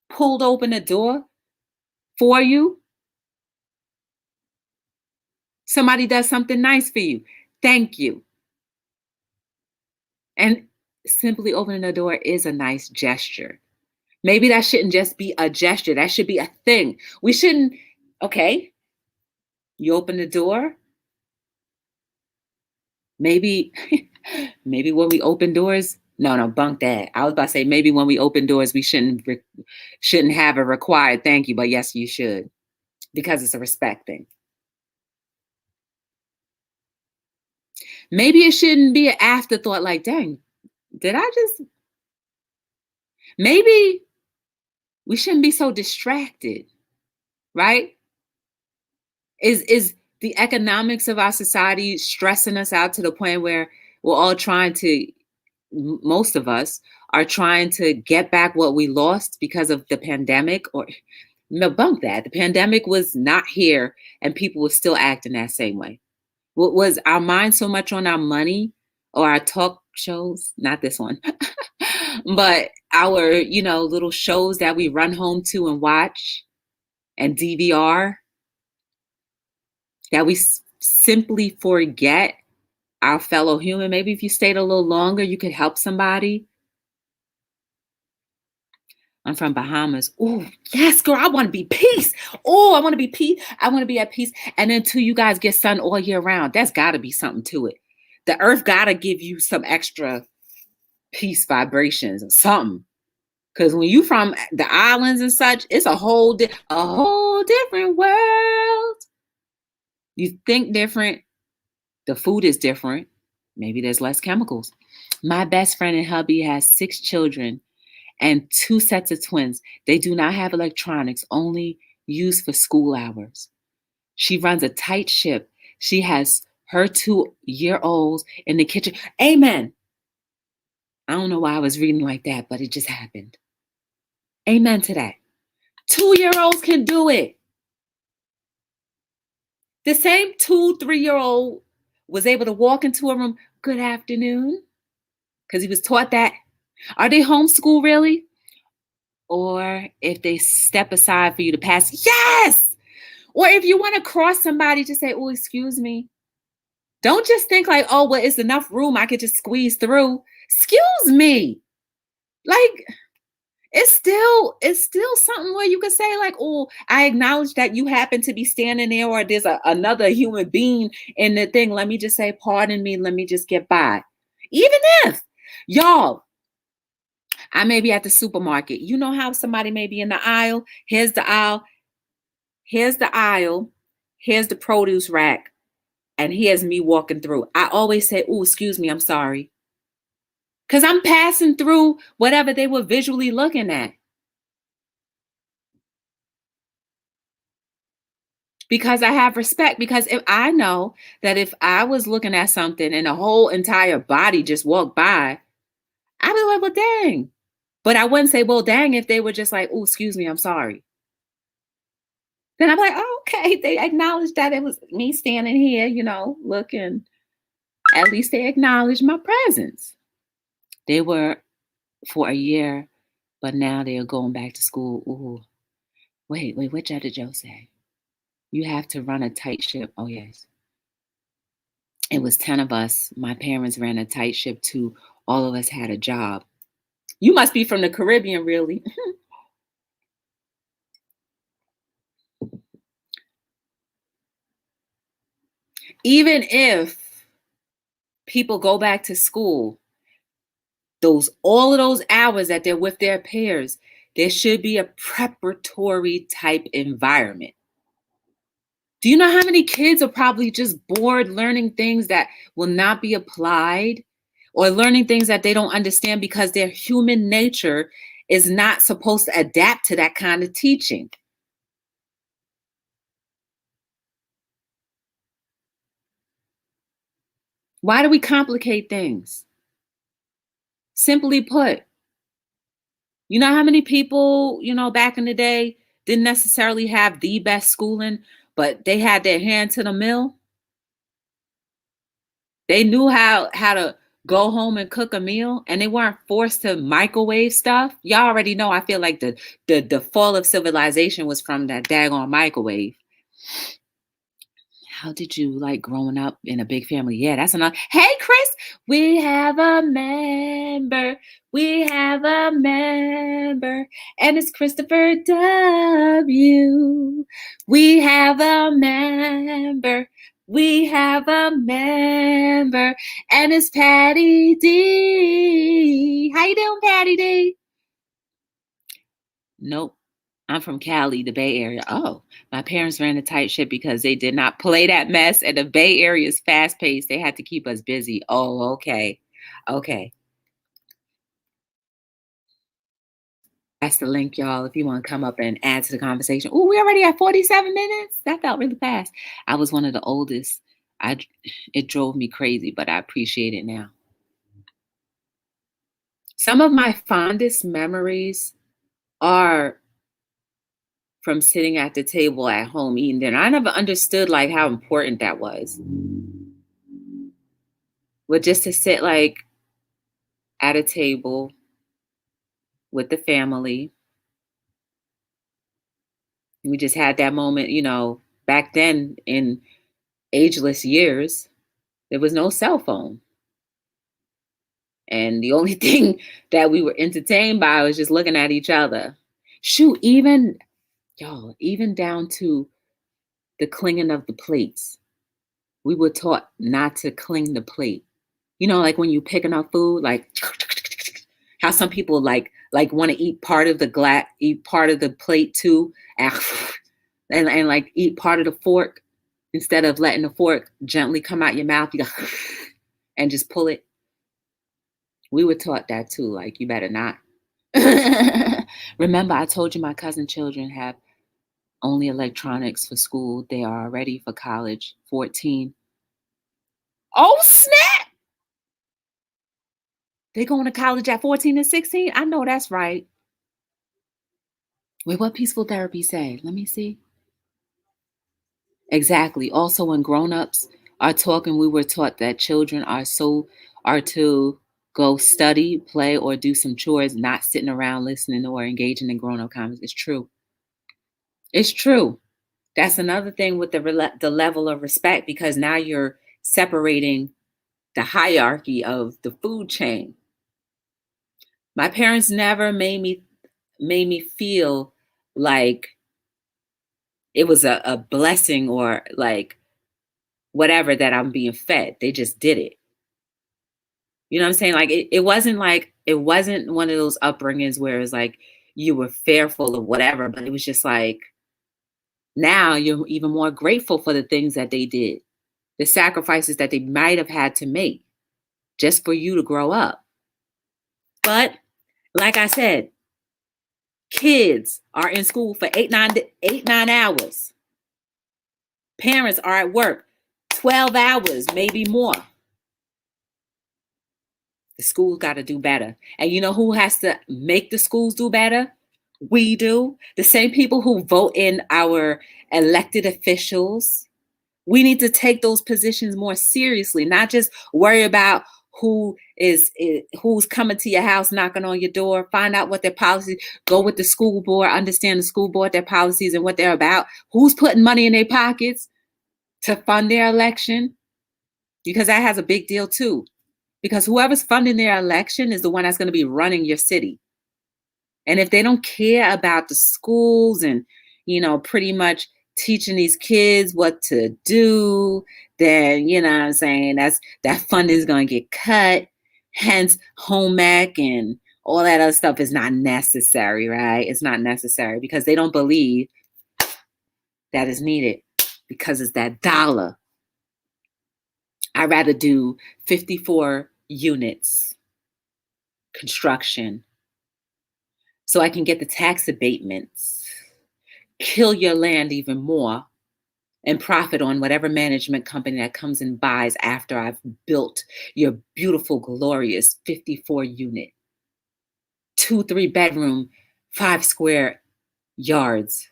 pulled open the door for you. Somebody does something nice for you. Thank you. And simply opening the door is a nice gesture. Maybe that shouldn't just be a gesture. That should be a thing. We shouldn't, okay, you open the door. Maybe, maybe when we open doors, no, bunk that. I was about to say maybe when we open doors, we shouldn't have a required thank you, but yes, you should, because it's a respect thing. Maybe it shouldn't be an afterthought like, dang, did I just, maybe we shouldn't be so distracted, right? Is the economics of our society stressing us out to the point where we're all trying to, most of us are trying to get back what we lost because of the pandemic? Or no, bunk that. The pandemic was not here and people were still acting that same way. What was our mind so much on our money or our talk shows? Not this one, but our, little shows that we run home to and watch and DVR, that we simply forget our fellow human. Maybe if you stayed a little longer, you could help somebody. I'm from Bahamas. Oh, yes, girl, I want to be peace. Oh, I want to be peace. I want to be at peace. And then too, you guys get sun all year round. That's got to be something to it. The earth got to give you some extra peace vibrations or something. Because when you from the islands and such, it's a whole different world. You think different. The food is different. Maybe there's less chemicals. My best friend and hubby has 6 children and 2 sets of twins. They do not have electronics, only used for school hours. She runs a tight ship. She has her 2-year-olds in the kitchen. Amen. I don't know why I was reading like that, but it just happened. Amen to that. 2-year-olds can do it. The same 2-3-year-old was able to walk into a room, good afternoon, because he was taught that. Are they homeschooled really? Or if they step aside for you to pass, yes! Or if you want to cross somebody, just say, oh, excuse me. Don't just think like, oh, well, it's enough room. I could just squeeze through. Excuse me. Like, it's still something where you could say like, oh, I acknowledge that you happen to be standing there, or there's another human being in the thing. Let me just say, pardon me. Let me just get by. Even if, y'all, I may be at the supermarket. You know how somebody may be in the aisle. Here's the aisle. Here's the aisle, here's the produce rack, and here's me walking through. I always say, "Oh, excuse me, I'm sorry." Because I'm passing through whatever they were visually looking at. Because I have respect. Because if I know that if I was looking at something and a whole entire body just walked by, I'd be like, well, dang. But I wouldn't say, well, dang, if they were just like, oh, excuse me, I'm sorry. Then I'm like, oh, okay. They acknowledged that it was me standing here, looking. At least they acknowledged my presence. They were for a year, but now they are going back to school. Ooh, wait, what did Joe say? You have to run a tight ship. Oh, yes. It was 10 of us. My parents ran a tight ship too. All of us had a job. You must be from the Caribbean, really. Even if people go back to school, all of those hours that they're with their peers, there should be a preparatory type environment. Do you know how many kids are probably just bored learning things that will not be applied, or learning things that they don't understand because their human nature is not supposed to adapt to that kind of teaching? Why do we complicate things? Simply put, you know how many people, back in the day didn't necessarily have the best schooling, but they had their hand to the mill? They knew how to go home and cook a meal, and they weren't forced to microwave stuff. Y'all already know, I feel like the fall of civilization was from that daggone microwave. How did you like growing up in a big family? Yeah, that's enough. Hey, Chris, we have a member. We have a member, and it's Christopher W. We have a member. We have a member, and it's Patty D. How you doing, Patty D? Nope. I'm from Cali, the Bay Area. Oh, my parents ran a tight ship because they did not play that mess. And the Bay Area is fast paced. They had to keep us busy. Oh, okay. Okay. That's the link, y'all. If you want to come up and add to the conversation. Oh, we already at 47 minutes. That felt really fast. I was one of the oldest. I It drove me crazy, but I appreciate it now. Some of my fondest memories are from sitting at the table at home eating dinner. I never understood like how important that was. But just to sit like at a table with the family. We just had that moment, back then in ageless years, there was no cell phone. And the only thing that we were entertained by was just looking at each other. Shoot, even down to the clinging of the plates. We were taught not to cling the plate. Like when you picking up food, like how some people like want to eat part of the eat part of the plate too, and like eat part of the fork instead of letting the fork gently come out your mouth. You go and just pull it. We were taught that too. Like you better not. Remember, I told you my cousin children have only electronics for school. They are ready for college. 14. Oh snap! They going to college at 14 and 16? I know that's right. Wait, what peaceful therapy say? Let me see. Exactly. Also, when grown-ups are talking, we were taught that children are to go study, play, or do some chores, not sitting around listening or engaging in grown-up conversations. It's true. It's true. That's another thing with the level of respect, because now you're separating the hierarchy of the food chain. My parents never made me feel like it was a blessing or like whatever that I'm being fed. They just did it. You know what I'm saying? Like it wasn't one of those upbringings where it's like you were fearful of whatever, but it was just like Now you're even more grateful for the things that they did, the sacrifices that they might have had to make just for you to grow up. But like I said, kids are in school for 8, 9 hours. Parents are at work 12 hours, maybe more. The schools got to do better. And you know who has to make the schools do better? We do. The same people who vote in our elected officials. We need to take those positions more seriously, not just worry about who's coming to your house, knocking on your door. Find out what their policies. Go with the school board, understand the school board, their policies and what they're about. Who's putting money in their pockets to fund their election? Because that has a big deal too. Because whoever's funding their election is the one that's going to be running your city. And if they don't care about the schools and, pretty much teaching these kids what to do, then, you know what I'm saying, that funding is going to get cut. Hence, home ec and all that other stuff is not necessary, right? It's not necessary because they don't believe that is needed because it's that dollar. I'd rather do 54 units construction so I can get the tax abatements, kill your land even more, and profit on whatever management company that comes and buys after I've built your beautiful, glorious 54 unit, 2, 3 bedroom, 5 square yards,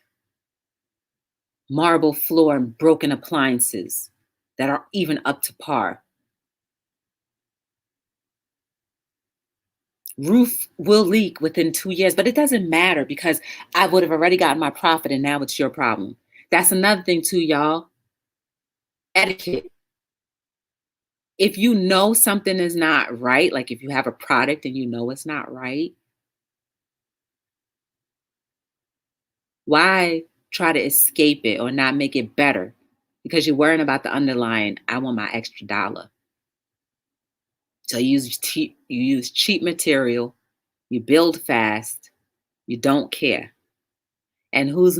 marble floor and broken appliances that are even up to par. Roof will leak within 2 years, but it doesn't matter because I would have already gotten my profit and now it's your problem. That's another thing too, y'all. Etiquette. If you know something is not right, like if you have a product and you know it's not right, why try to escape it or not make it better? Because you're worrying about the underlying, I want my extra dollar. So you use cheap material, you build fast, you don't care. And whose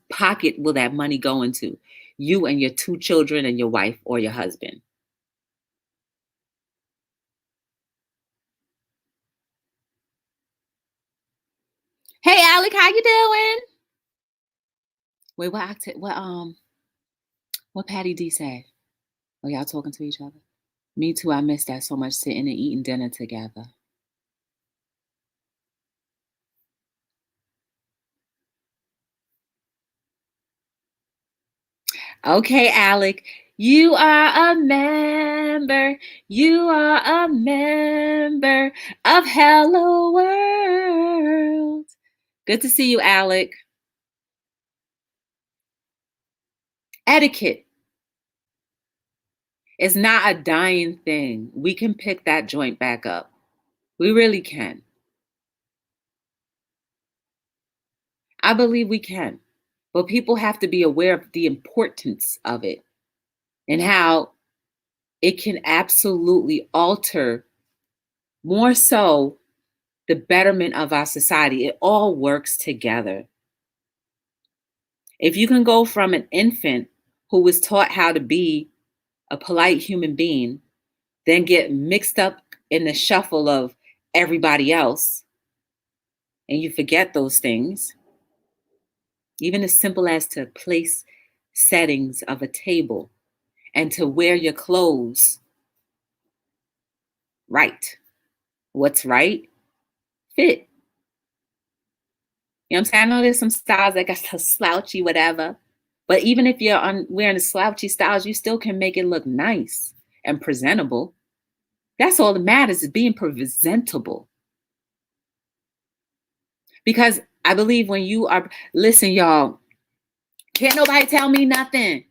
pocket will that money go into? You and your 2 children and your wife or your husband. Hey Alec, how you doing? Wait, what Patty D said? Oh, y'all talking to each other? Me too. I miss that so much, sitting and eating dinner together. Okay, Alec, you are a member. You are a member of Hello World. Good to see you, Alec. Etiquette is not a dying thing. We can pick that joint back up. We really can. I believe we can. But people have to be aware of the importance of it and how it can absolutely alter more so the betterment of our society. It all works together. If you can go from an infant who was taught how to be a polite human being, then get mixed up in the shuffle of everybody else, and you forget those things, even as simple as to place settings of a table and to wear your clothes right. What's right? Fit. You know what I'm saying? I know there's some styles that got so slouchy, whatever. But even if you're wearing the slouchy styles, you still can make it look nice and presentable. That's all that matters is being presentable. Because I believe when you are, listen, y'all, can't nobody tell me nothing.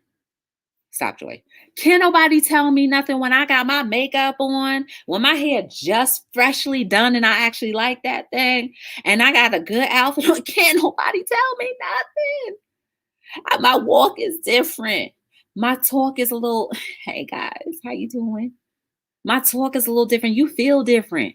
Stop, Joy. Can't nobody tell me nothing when I got my makeup on, when my hair just freshly done and I actually like that thing, and I got a good outfit on. Can't nobody tell me nothing. My walk is different. My talk is a little, hey guys, how you doing? My talk is a little different. You feel different.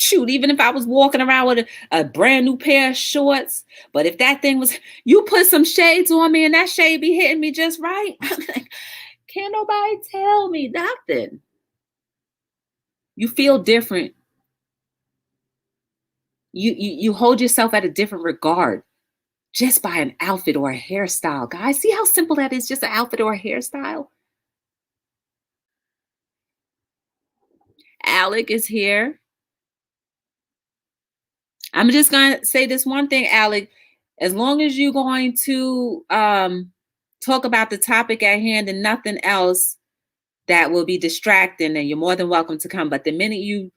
Shoot, even if I was walking around with a brand new pair of shorts, but if that thing was, you put some shades on me and that shade be hitting me just right, I'm like, can't nobody tell me nothing. You feel different. You hold yourself at a different regard just by an outfit or a hairstyle. Guys, see how simple that is, just an outfit or a hairstyle? Alec is here. I'm just gonna say this one thing, Alec. As long as you're going to talk about the topic at hand and nothing else that will be distracting, then you're more than welcome to come. But the minute you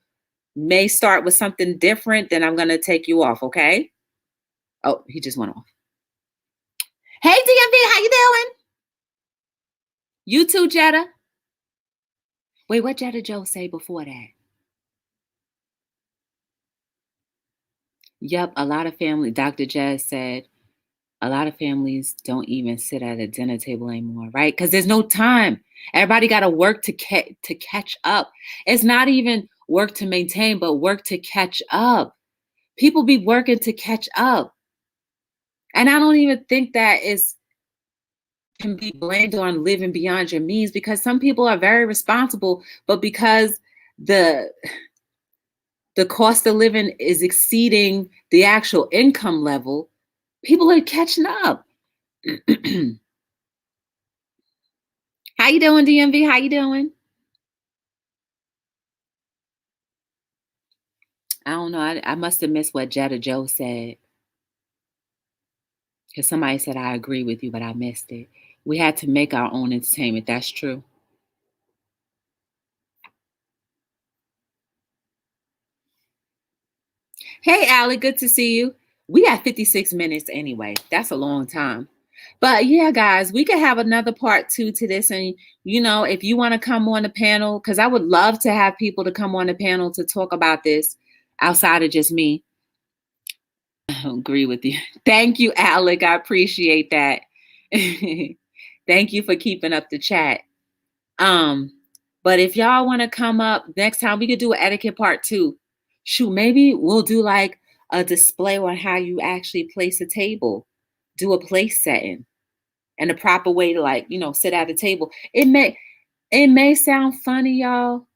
may start with something different, then I'm gonna take you off, okay? Oh, he just went off. Hey DMV, how you doing? You too, Jetta. Wait, what Jetta Joe say before that? Yep, a lot of family, Dr. Jazz said, a lot of families don't even sit at a dinner table anymore, right? Because there's no time. Everybody got to work to catch up. It's not even work to maintain, but work to catch up. People be working to catch up. And I don't even think that is can be blamed on living beyond your means, because some people are very responsible, but because the the cost of living is exceeding the actual income level, people are catching up. How you doing, DMV? How you doing? I don't know. I must have missed what Jetta Joe said, because somebody said I agree with you, but I missed it. We had to make our own entertainment. That's true. Hey, Allie, good to see you. We had 56 minutes anyway. That's a long time. But yeah, guys, we could have another part two to this. And, if you want to come on the panel, because I would love to have people to come on the panel to talk about this outside of just me. I agree with you. Thank you, Alec. I appreciate that. Thank you for keeping up the chat. But if y'all want to come up next time, we could do an etiquette part two. Shoot, maybe we'll do like a display on how you actually place a table, do a place setting, and the proper way to sit at a table. It may sound funny, y'all.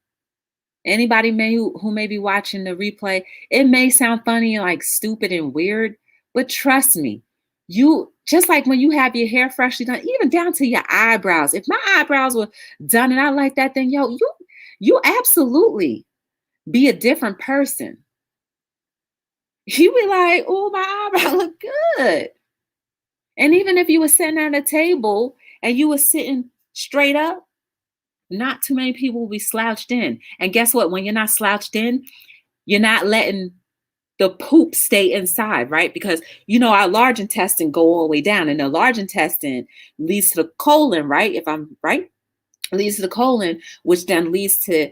Anybody who may be watching the replay, it may sound funny and like stupid and weird, but trust me, you just like when you have your hair freshly done, even down to your eyebrows. If my eyebrows were done and I like that thing, you absolutely be a different person. You be like, oh, my eyebrow look good. And even if you were sitting at a table and you were sitting straight up, not too many people will be slouched in. And guess what? When you're not slouched in, you're not letting the poop stay inside, right? Because our large intestine go all the way down, and the large intestine leads to the colon, right? If I'm right, it leads to the colon, which then leads to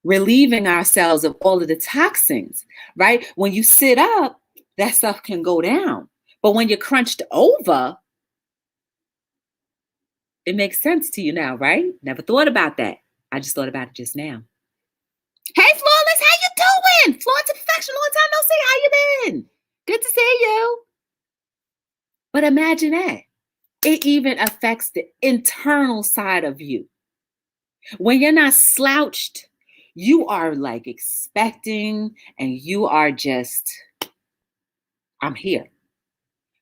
relieving ourselves of all of the toxins, right? When you sit up, that stuff can go down. But when you're crunched over, it makes sense to you now, right? Never thought about that. I just thought about it just now. Hey, Flawless, how you doing? Flawless to perfection, long time no see. How you been? Good to see you. But imagine that. It even affects the internal side of you. When you're not slouched, you are like expecting and you are just, I'm here.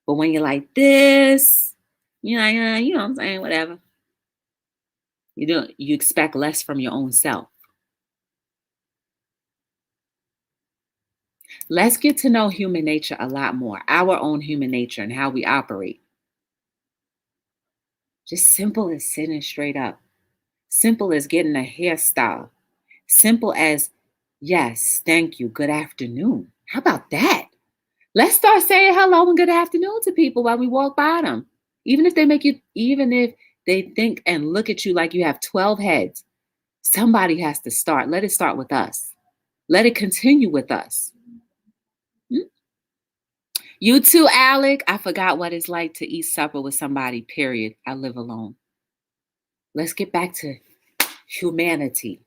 But when you're like this, you're like, you know what I'm saying, whatever. You expect less from your own self. Let's get to know human nature a lot more, our own human nature and how we operate. Just simple as sitting straight up. Simple as getting a hairstyle. Simple as, yes, thank you, good afternoon. How about that? Let's start saying hello and good afternoon to people while we walk by them. Even if they think and look at you like you have 12 heads, somebody has to start. Let it start with us. Let it continue with us. You too, Alec. I forgot what it's like to eat supper with somebody, period. I live alone. Let's get back to humanity.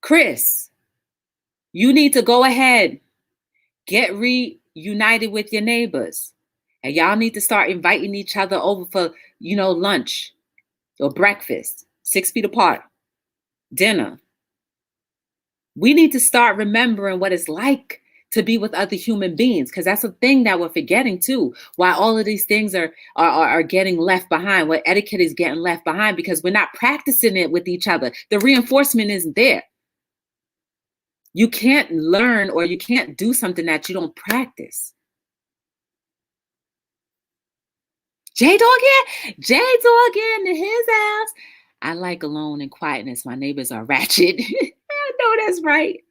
Chris, You need to go ahead, get reunited with your neighbors. And y'all need to start inviting each other over for, lunch or breakfast, 6 feet apart, dinner. We need to start remembering what it's like to be with other human beings, because that's a thing that we're forgetting too. Why all of these things are getting left behind, what etiquette is getting left behind, because we're not practicing it with each other. The reinforcement isn't there. You can't learn or you can't do something that you don't practice. J Dog here, J Dog in his house. I like alone and quietness. My neighbors are ratchet. I know that's right.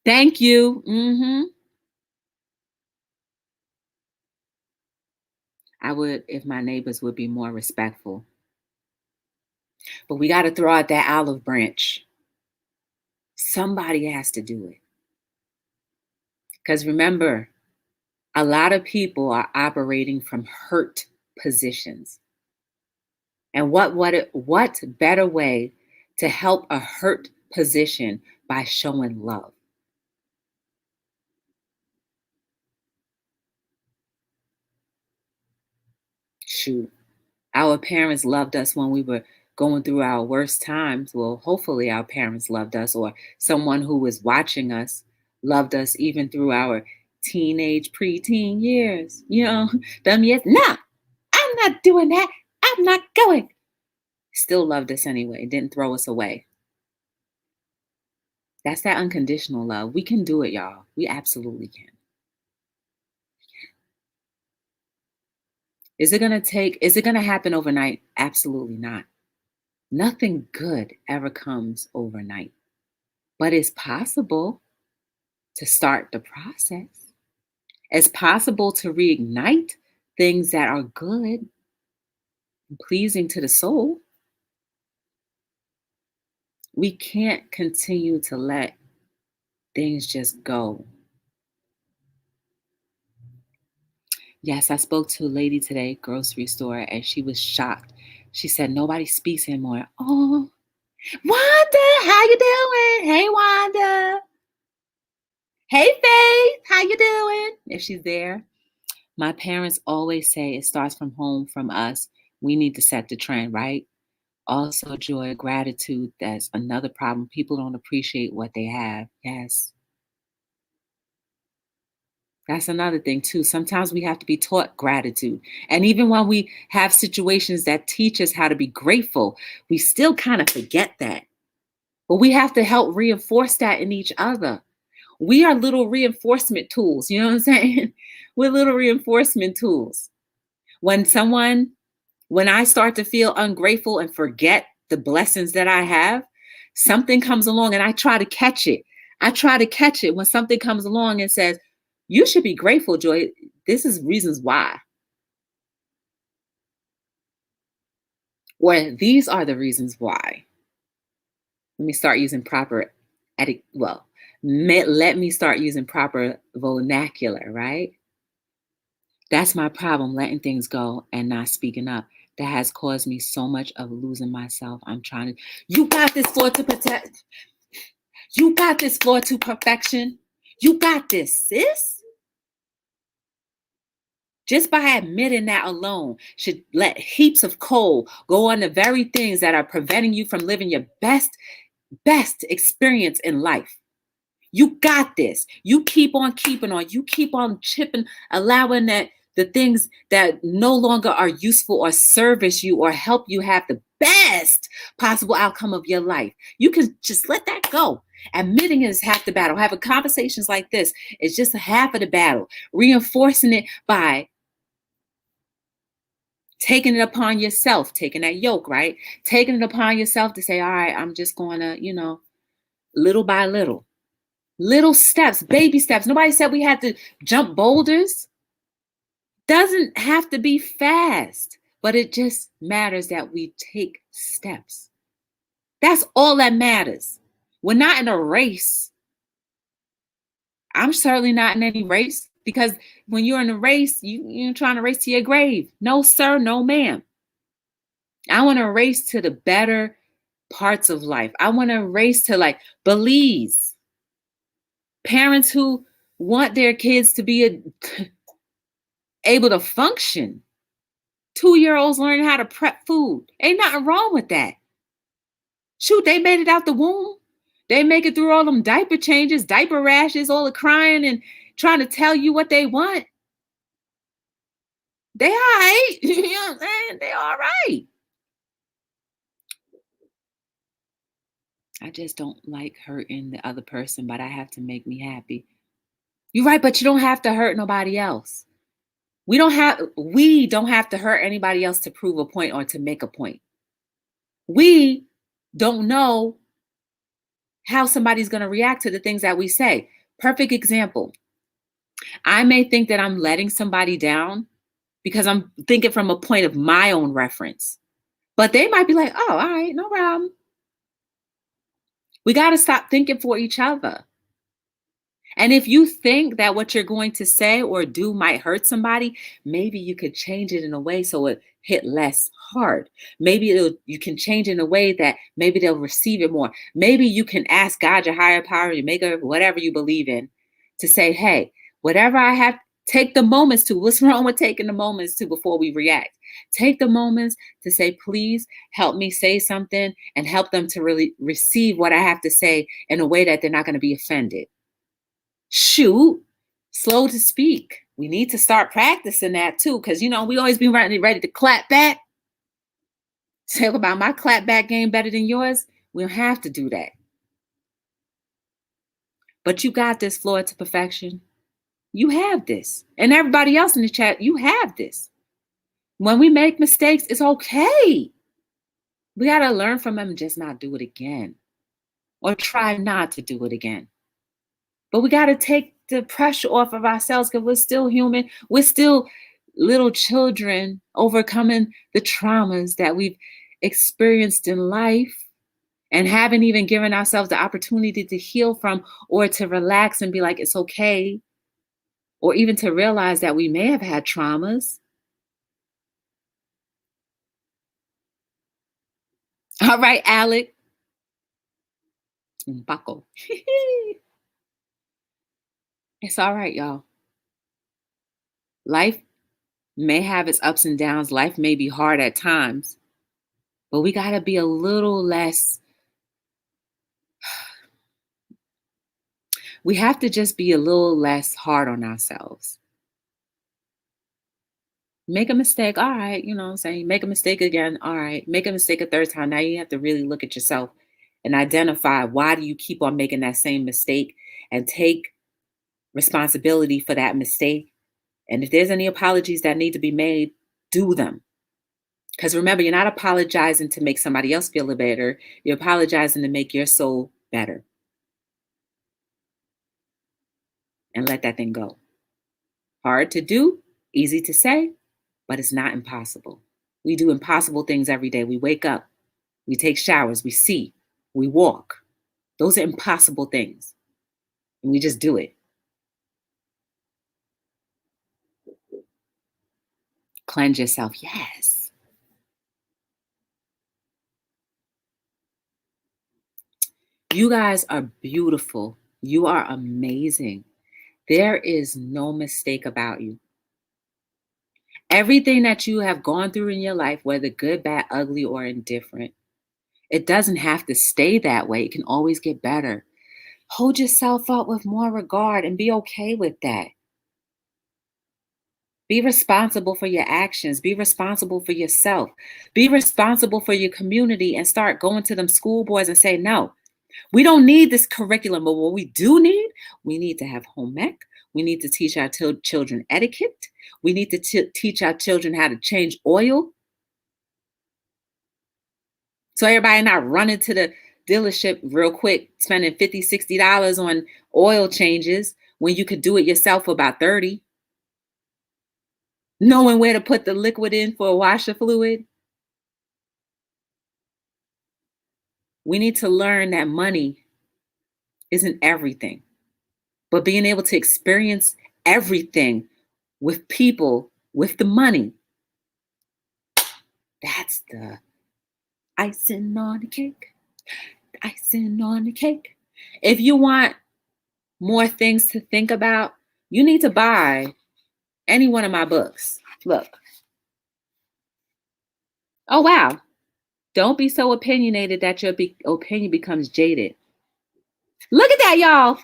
Thank you. I would if my neighbors would be more respectful. But we got to throw out that olive branch. Somebody has to do it. Because remember, a lot of people are operating from hurt positions. And what better way to help a hurt position by showing love? Shoot. Our parents loved us when we were going through our worst times. Well, hopefully our parents loved us, or someone who was watching us loved us even through our teenage, preteen years. Them years. No, I'm not doing that. I'm not going. Still loved us anyway. Didn't throw us away. That's that unconditional love. We can do it, y'all. We absolutely can. Is it gonna happen overnight? Absolutely not. Nothing good ever comes overnight, but it's possible to start the process. It's possible to reignite things that are good and pleasing to the soul. We can't continue to let things just go. Yes, I spoke to a lady today, grocery store, and she was shocked. She said nobody speaks anymore. Oh, Wanda, how you doing? Hey, Wanda. Hey, Faith, how you doing? If she's there. My parents always say it starts from home, from us. We need to set the trend, right? Also, joy, gratitude. That's another problem. People don't appreciate what they have. Yes. That's another thing, too. Sometimes we have to be taught gratitude. And even when we have situations that teach us how to be grateful, we still kind of forget that. But we have to help reinforce that in each other. We are little reinforcement tools. You know what I'm saying? We're little reinforcement tools. When someone When I start to feel ungrateful and forget the blessings that I have, something comes along and I try to catch it. I try to catch it when something comes along and says, you should be grateful, Joy. This is reasons why. Or these are the reasons why. Let me start using proper etiquette. Well, let me start using proper vernacular, right? That's my problem, letting things go and not speaking up. That has caused me so much of losing myself. I'm trying to, you got this floor to protect. You got this floor to perfection. You got this, sis. Just by admitting that alone should let heaps of coal go on the very things that are preventing you from living your best experience in life. You got this. You keep on keeping on. You keep on chipping, allowing that the things that no longer are useful or service you or help you have the best possible outcome of your life. You can just let that go. Admitting it is half the battle. Having conversations like this is just half of the battle. Reinforcing it by taking it upon yourself, taking that yoke, right? Taking it upon yourself to say, all right, I'm just going to, little by little. Little steps, baby steps. Nobody said we had to jump boulders. Doesn't have to be fast, but it just matters that we take steps. That's all that matters. We're not in a race. I'm certainly not in any race, because when you're in a race, you're trying to race to your grave. No, sir, no, ma'am. I want to race to the better parts of life. I want to race to like Belize. Parents who want their kids to be able to function. 2-year-olds learning how to prep food. Ain't nothing wrong with that. Shoot, they made it out the womb. They make it through all them diaper changes, diaper rashes, all the crying and trying to tell you what they want. They all right. You know what I'm saying? They all right. I just don't like hurting the other person, but I have to make me happy. You're right, but you don't have to hurt nobody else. We don't have to hurt anybody else to prove a point or to make a point. We don't know how somebody's going to react to the things that we say. Perfect example. I may think that I'm letting somebody down because I'm thinking from a point of my own reference. But they might be like, oh, all right, no problem. We got to stop thinking for each other. And if you think that what you're going to say or do might hurt somebody, maybe you could change it in a way so it hit less hard. Maybe you can change it in a way that maybe they'll receive it more. Maybe you can ask God, your higher power, your maker, whatever you believe in, to say, hey, whatever I have, take the moments to. What's wrong with taking the moments to before we react? Take the moments to say, please help me say something and help them to really receive what I have to say in a way that they're not going to be offended. Shoot, slow to speak. We need to start practicing that too, because we always be ready to clap back. Talk about my clap back game better than yours. We don't have to do that. But you got this, Floyd to perfection. You have this. And everybody else in the chat, you have this. When we make mistakes, it's okay. We got to learn from them and just not do it again. Or try not to do it again. But we got to take the pressure off of ourselves because we're still human. We're still little children overcoming the traumas that we've experienced in life and haven't even given ourselves the opportunity to heal from or to relax and be like, it's okay. Or even to realize that we may have had traumas. All right, Alec. Paco. It's all right, y'all. Life may have its ups and downs. Life may be hard at times, but we got to be a little less. We have to just be a little less hard on ourselves. Make a mistake. All right. You know what I'm saying? Make a mistake again. All right. Make a mistake a third time. Now you have to really look at yourself and identify why do you keep on making that same mistake and take responsibility for that mistake. And if there's any apologies that need to be made, do them. Because remember, you're not apologizing to make somebody else feel better. You're apologizing to make your soul better. And let that thing go. Hard to do, easy to say, but it's not impossible. We do impossible things every day. We wake up, we take showers, we see, we walk. Those are impossible things. And we just do it. Cleanse yourself. Yes. You guys are beautiful. You are amazing. There is no mistake about you. Everything that you have gone through in your life, whether good, bad, ugly, or indifferent, it doesn't have to stay that way. It can always get better. Hold yourself up with more regard and be okay with that. Be responsible for your actions. Be responsible for yourself. Be responsible for your community and start going to them school boards and say, no, we don't need this curriculum. But what we do need, we need to have home ec. We need to teach our children etiquette. We need to teach our children how to change oil. So everybody not running to the dealership real quick, spending $50, $60 on oil changes when you could do it yourself for about $30. Knowing where to put the liquid in for a washer fluid. We need to learn that money isn't everything, but being able to experience everything with people, with the money, that's the icing on the cake. Icing on the cake. If you want more things to think about, you need to buy any one of my books. Look. Oh, wow. Don't be so opinionated that your opinion becomes jaded. Look at that, y'all.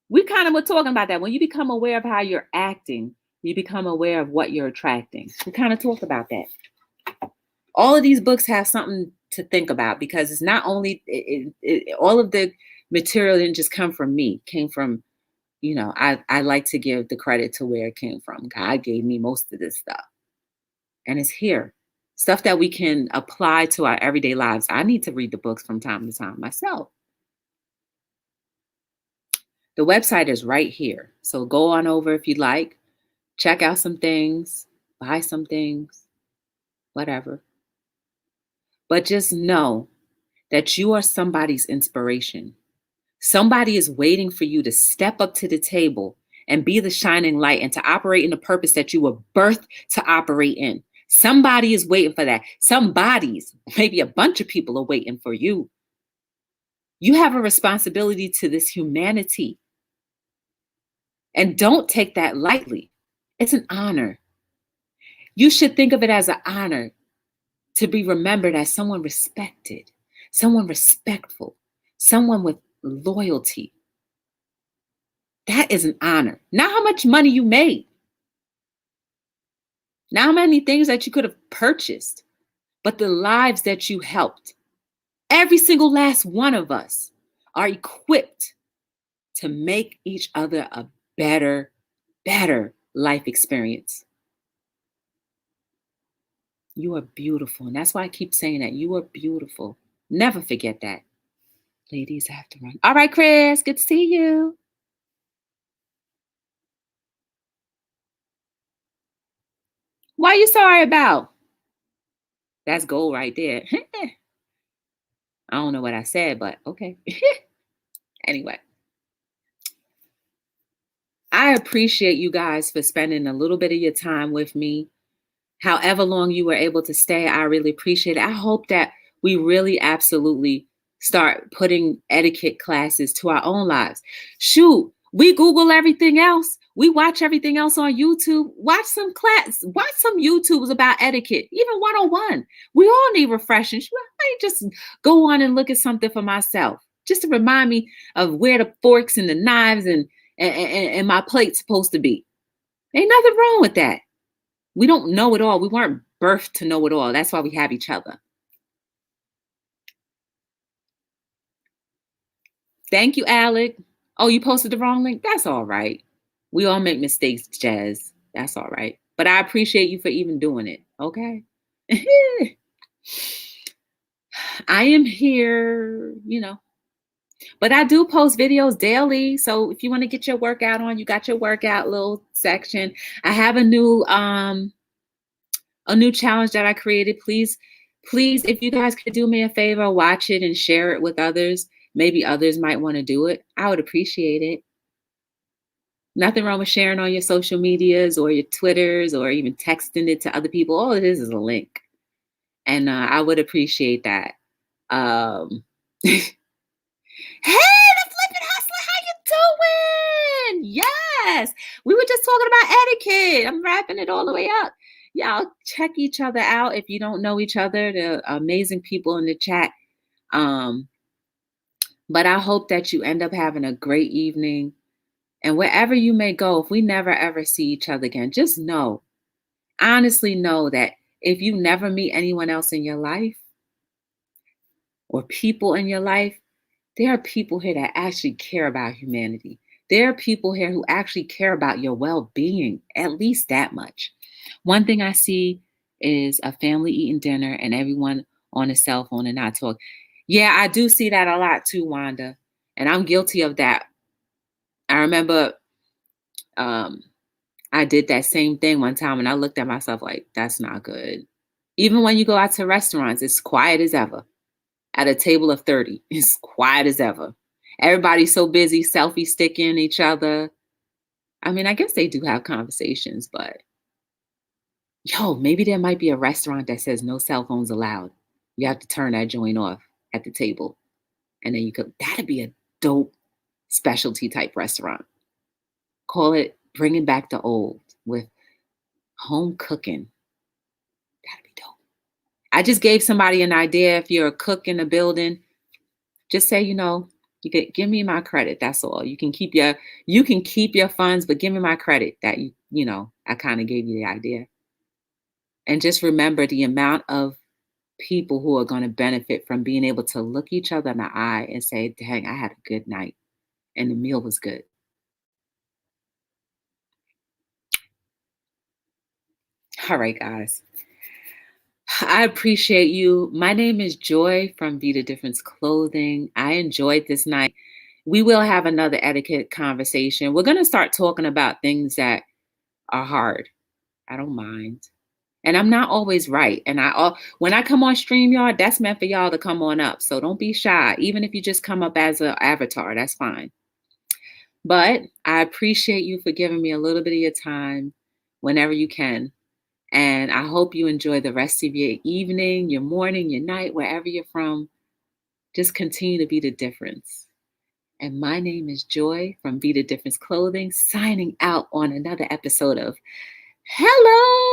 We kind of were talking about that. When you become aware of how you're acting, you become aware of what you're attracting. We kind of talked about that. All of these books have something to think about because it's not only all of the material didn't just come from me. It came from, I like to give the credit to where it came from. God gave me most of this stuff. And it's here. Stuff that we can apply to our everyday lives. I need to read the books from time to time myself. The website is right here. So go on over if you'd like. Check out some things, buy some things, whatever. But just know that you are somebody's inspiration. Somebody is waiting for you to step up to the table and be the shining light and to operate in the purpose that you were birthed to operate in. Somebody is waiting for that. Some bodies, maybe a bunch of people are waiting for you. You have a responsibility to this humanity. And don't take that lightly. It's an honor. You should think of it as an honor to be remembered as someone respected, someone respectful, someone with loyalty. That is an honor. Not how much money you made, not how many things that you could have purchased, but the lives that you helped. Every single last one of us are equipped to make each other a better life experience. You are beautiful. And that's why I keep saying that. You are beautiful. Never forget that. Ladies, I have to run. All right, Chris, good to see you. What are you sorry about? That's gold right there. I don't know what I said, but okay. Anyway, I appreciate you guys for spending a little bit of your time with me. However long you were able to stay, I really appreciate it. I hope that we really absolutely start putting etiquette classes to our own lives. Shoot, we Google everything else. We watch everything else on YouTube. Watch some YouTubes about etiquette, even 101. We all need refreshing. I just go on and look at something for myself, just to remind me of where the forks and the knives and my plate's supposed to be. Ain't nothing wrong with that. We don't know it all. We weren't birthed to know it all. That's why we have each other. Thank you, Alec. Oh, you posted the wrong link? That's all right. We all make mistakes, Jazz. That's all right. But I appreciate you for even doing it. Okay. I am here, but I do post videos daily. So if you want to get your workout on, you got your workout little section. I have a new challenge that I created. Please, if you guys could do me a favor, watch it and share it with others. Maybe others might want to do it. I would appreciate it. Nothing wrong with sharing on your social medias or your Twitters or even texting it to other people. All it is a link. And I would appreciate that. Hey, the Flippin' Hustler, how you doing? Yes. We were just talking about etiquette. I'm wrapping it all the way up. Y'all check each other out if you don't know each other. The amazing people in the chat. But I hope that you end up having a great evening. And wherever you may go, if we never ever see each other again, just know, honestly know that if you never meet anyone else in your life or people in your life, there are people here that actually care about humanity. There are people here who actually care about your well-being, at least that much. One thing I see is a family eating dinner and everyone on a cell phone and not talk. Yeah, I do see that a lot too, Wanda. And I'm guilty of that. I remember I did that same thing one time and I looked at myself like, that's not good. Even when you go out to restaurants, it's quiet as ever. At a table of 30, it's quiet as ever. Everybody's so busy selfie sticking each other. I mean, I guess they do have conversations, but maybe there might be a restaurant that says no cell phones allowed. You have to turn that joint off. at the table. And then you could, that'd be a dope specialty type restaurant. Call it Bringing Back the Old with home cooking. That'd be dope. I just gave somebody an idea. If you're a cook in a building, just say, you could give me my credit. That's all. You can keep your funds, but give me my credit that I kind of gave you the idea. And just remember the amount of people who are going to benefit from being able to look each other in the eye and say, dang, I had a good night and the meal was good. All right, guys. I appreciate you. My name is Joy from Be the Difference Clothing. I enjoyed this night. We will have another etiquette conversation. We're going to start talking about things that are hard. I don't mind. And I'm not always right. And when I come on StreamYard, that's meant for y'all to come on up. So don't be shy. Even if you just come up as an avatar, that's fine. But I appreciate you for giving me a little bit of your time whenever you can. And I hope you enjoy the rest of your evening, your morning, your night, wherever you're from. Just continue to be the difference. And my name is Joy from Be the Difference Clothing, signing out on another episode of Hello